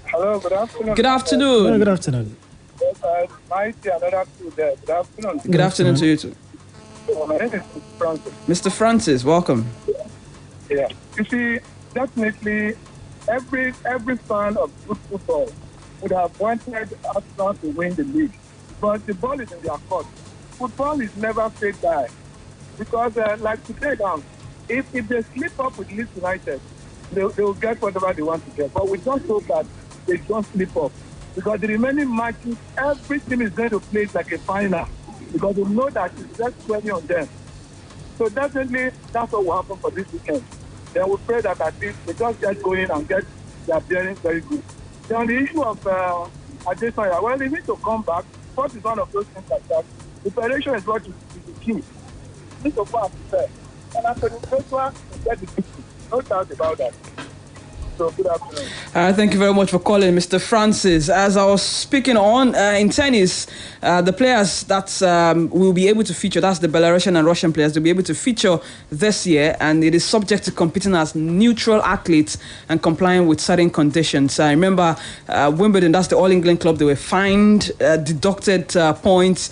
Hello, good afternoon. Good afternoon. Good afternoon. Yes, Mighty, another two there. Good afternoon. Good afternoon to you too. My name is Mr. Francis. Mr. Francis, welcome. Yeah. You see, definitely every fan of good football would have wanted Arsenal to win the league. But the ball is in their court. Football is never fake die. Because, like today now, if they slip up with Leeds United, they will get whatever they want to get. But we just hope that they don't slip up. Because the remaining matches, every team is going to play it like a final. Because they know that it's just 20 on them. So definitely, that's what will happen for this weekend. Then we pray that at least they just get going and get their bearings very good. Then on the issue of Adesanya, well, they need to come back. Sport is one of those things like that. The federation is what is the key. You need to go and prepare. And after the first one, you get the victory. No doubt about that. So good afternoon. Thank you very much for calling, Mr. Francis. As I was speaking on, in tennis, the players that will be able to feature, that's the Belarusian and Russian players, they'll be able to feature this year, and it is subject to competing as neutral athletes and complying with certain conditions. I remember Wimbledon, that's the All England club, they were fined, deducted points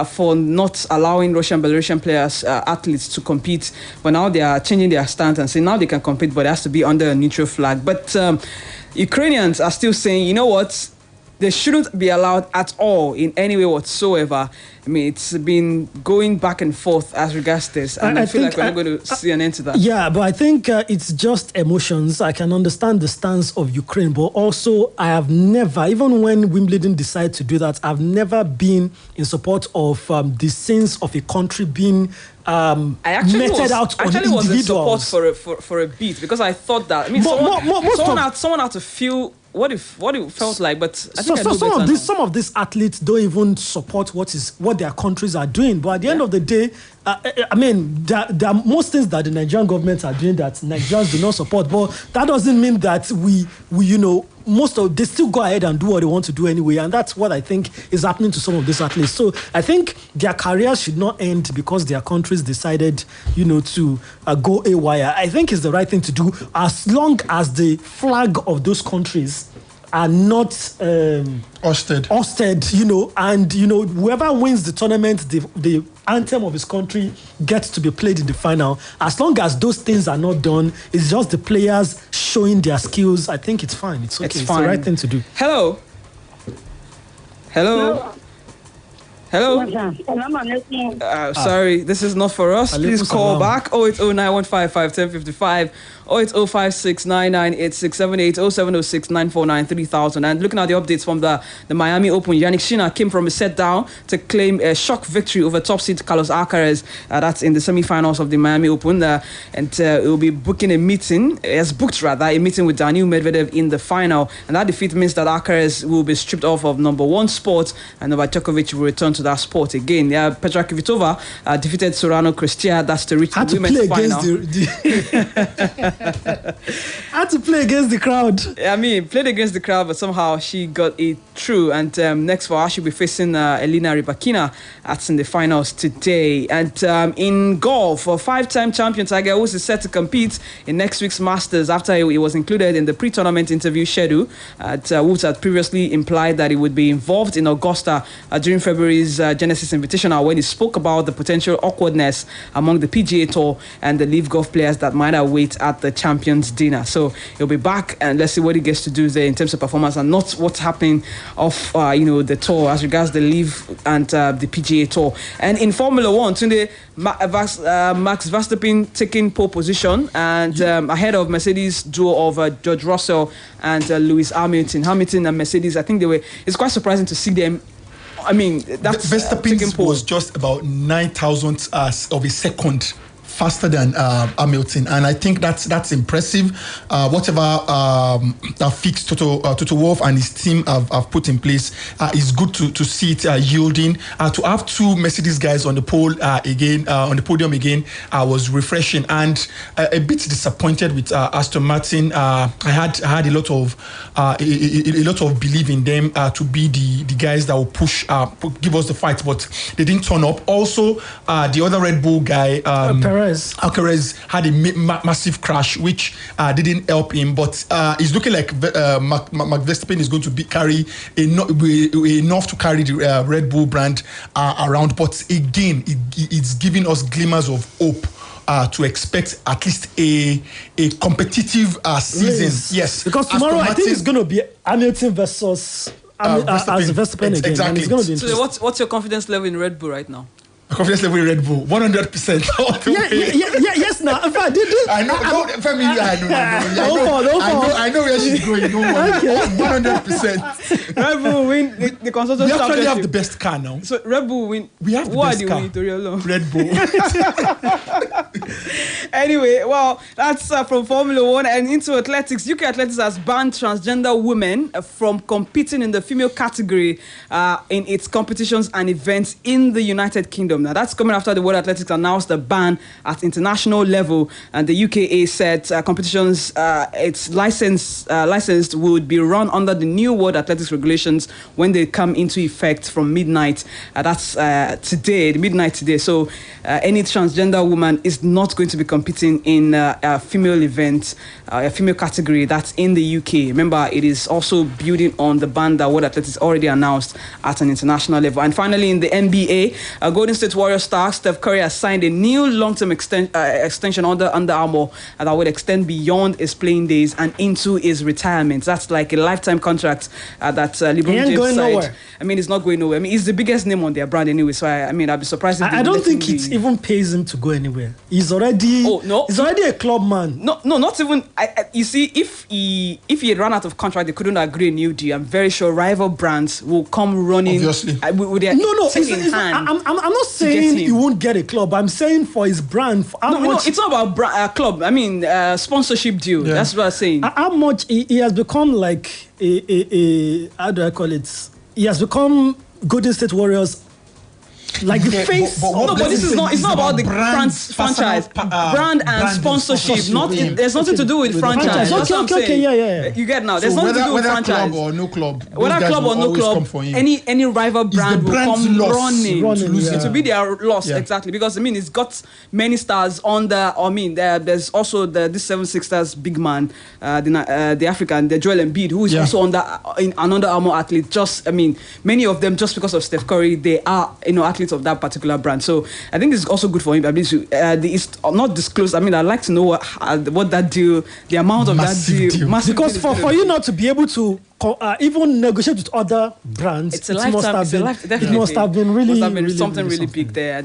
for not allowing Russian Belarusian players, athletes to compete. But now they are changing their stance and saying now they can compete, but it has to be under a neutral flag. But Ukrainians are still saying, you know what, they shouldn't be allowed at all in any way whatsoever. I mean, it's been going back and forth as regards this, and I feel like we're not going to see an end to that. Yeah, but I think it's just emotions. I can understand the stance of Ukraine, but also I have never, even when Wimbledon decided to do that, I've never been in support of the sins of a country being meted out on individuals. Was in support for a bit, because I thought that, I mean, someone had to feel what it felt like, but I think some of these athletes don't even support what their countries are doing. But at the end of the day, I mean, there are most things that the Nigerian government are doing that Nigerians do not support. But that doesn't mean that we they still go ahead and do what they want to do anyway, and that's what I think is happening to some of these athletes. So I think their careers should not end because their countries decided, to go haywire. I think it's the right thing to do as long as the flag of those countries are not ousted, and whoever wins the tournament, the anthem of his country gets to be played in the final. As long as those things are not done, it's just the players showing their skills. I think it's fine. It's okay. It's the right thing to do. Hello. Sorry, this is not for us. Please call back 08091551055, 08056998678, 0706949300. And looking at the updates from the Miami Open, Yannick Sinner came from a set down to claim a shock victory over top seed Carlos Alcaraz. That's in the semi-finals of the Miami Open, and he will be booking a meeting. He has booked a meeting with Daniil Medvedev in the final, and that defeat means that Alcaraz will be stripped off of number one spot, and Novak Djokovic will return to that sport again. Petra Kvitova defeated Sorano Cristia. That's to reach the women's final. Had to play against the crowd. I mean, played against the crowd, but somehow she got it through. And next for her, she'll be facing Elena Rybakina at in the finals today. And in golf, a 5-time champion Tiger Woods is set to compete in next week's Masters after he was included in the pre-tournament interview schedule. Woods had previously implied that he would be involved in Augusta during February's Genesis Invitational when he spoke about the potential awkwardness among the PGA Tour and the LIV Golf players that might await at the Champions Dinner. So he'll be back, and let's see what he gets to do there in terms of performance and not what's happening off the tour as regards the LIV and the PGA Tour. And in Formula One, today Max Verstappen taking pole position and ahead of Mercedes duo of George Russell and Lewis Hamilton. Hamilton and Mercedes, I think it's quite surprising to see them. I mean, that's Verstappen was just about 9,000ths of a second faster than Hamilton, and I think that's impressive. Whatever fix Toto Wolff and his team have put in place is good to see it yielding. To have two Mercedes guys on the pole again, on the podium again, was refreshing, and a bit disappointed with Aston Martin. I had a lot of belief in them to be the guys that will push, give us the fight, but they didn't turn up. Also, the other Red Bull guy, Perez had a massive crash, which didn't help him. But it's looking like Max Verstappen is going to carry enough to carry the Red Bull brand around. But again, it's giving us glimmers of hope. To expect at least a competitive season. Yes, because tomorrow I think it's going to be Hamilton versus Verstappen again. Exactly. And it's going to be so what's your confidence level in Red Bull right now? Confidence level in Red Bull, 100%. Yes, now. In fact, I know. I know where she's going. Don't worry. 100%. Red Bull win the constructors' championship. We actually have championship. the best car now. So Red Bull win. We have the best car. Red Bull. Anyway, well, that's from Formula One and into athletics. UK Athletics has banned transgender women from competing in the female category in its competitions and events in the United Kingdom. Now, that's coming after the World Athletics announced the ban at international level, and the UKA said competitions it's licensed would be run under the new World Athletics regulations when they come into effect from midnight. That's today, midnight today. So any transgender woman is not going to be competing in a female event, a female category that's in the UK. Remember, it is also building on the ban that World Athletics already announced at an international level. And finally, in the NBA, Golden State Warriors star Steph Curry has signed a new long-term extension under Under Armour that would extend beyond his playing days and into his retirement. That's like a lifetime contract that LeBron James signed. Nowhere. I mean, it's not going nowhere. I mean, he's the biggest name on their brand anyway. So I'd be surprised. I don't think it even pays him to go anywhere. He's already a club man. No, not even. You see, if he had run out of contract, they couldn't agree a new deal. I'm very sure rival brands will come running. Obviously, with their I'm not saying he won't get a club. I'm saying for his brand. No, it's not about club. I mean, sponsorship deal. Yeah. That's what I'm saying. How much he has become like a how do I call it? He has become Golden State Warriors. Like the face. But this is not. It's not about the franchise, brand and sponsorship. There's nothing to do with franchise. That's what I'm saying. Yeah. You get now. There's nothing to do with franchise. Club or no club. Whether club or no club, any rival brand will come running. It will be their loss exactly because I mean it's got many stars on the. I mean there's also this 76ers big man, the African, the Joel Embiid, who is also an Under Armour athlete. Just many of them just because of Steph Curry, they are athletes of that particular brand. So I think it's also good for him. I mean, it's not disclosed. I mean, I'd like to know what that deal, the amount of massive that deal. Because for you not to be able to even negotiate with other brands, it must have been really something really big there.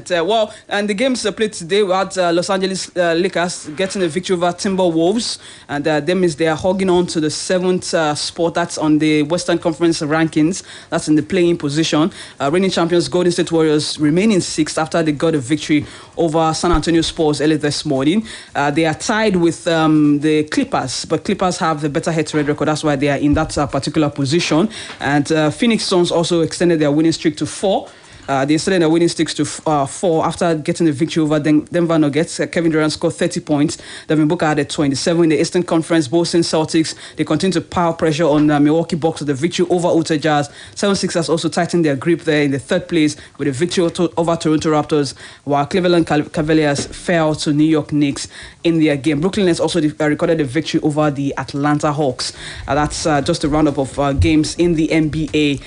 And the games played today, we had Los Angeles Lakers getting a victory over Timberwolves, and they are hogging on to the 7th spot. That's on the Western Conference rankings. That's in the playing position. Reigning champions Golden State Warriors remain in 6th after they got a victory over San Antonio Spurs early this morning. They are tied with the Clippers, but Clippers have the better head-to-head record. That's why they are in that particular position. And Phoenix Suns also extended their winning streak to 4. Yesterday they're winning 6-4 after getting a victory over Denver Nuggets. Kevin Durant scored 30 points. Devin Booker had 27 in the Eastern Conference. Boston Celtics, they continue to pile pressure on Milwaukee Bucks with the victory over Utah Jazz. 76ers also tightened their grip there in the third place with a victory over Toronto Raptors, while Cleveland Cavaliers fell to New York Knicks in their game. Brooklyn Nets also recorded a victory over the Atlanta Hawks. That's just a roundup of games in the NBA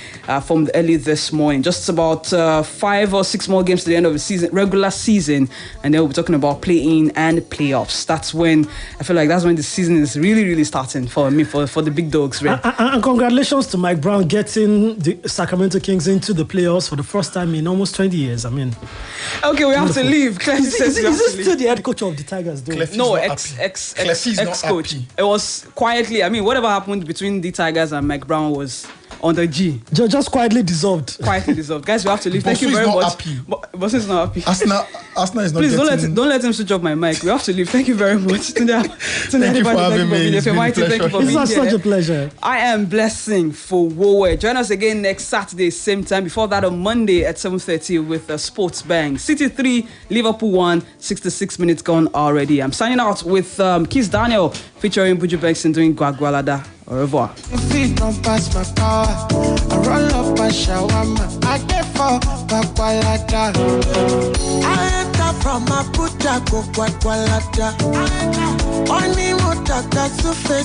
from early this morning. Just about 5 or 6 more games to the end of the season, regular season, and then we'll be talking about play-in and playoffs. That's when the season is really starting for me, for the big dogs. Right? And congratulations to Mike Brown getting the Sacramento Kings into the playoffs for the first time in almost 20 years. I mean, okay, we have to leave. Is he still the head coach of the Tigers, though? No, ex-coach. It was quietly. I mean, whatever happened between the Tigers and Mike Brown was on the G. Just quietly dissolved. Guys, we have to leave. Thank you very much. Boss is not happy. Arsenal is not. Please don't let him switch off my mic. We have to leave. Thank you very much. Thank you for having me. Femighty, thank you for being here. It's such a pleasure. I am Blessing Fowowe. Join us again next Saturday, same time. Before that, on Monday at 7:30 with Sports Bang. City 3, Liverpool 1. 66 minutes gone already. I'm signing out with Kiss Daniel featuring Buju Benson doing Gwagwalada. Au revoir. Feet don't pass my power. I roll up a shawarma. I get for Gwagwalada. I enter from Abuja, go Gwagwalada. Only Mutaka Sufe.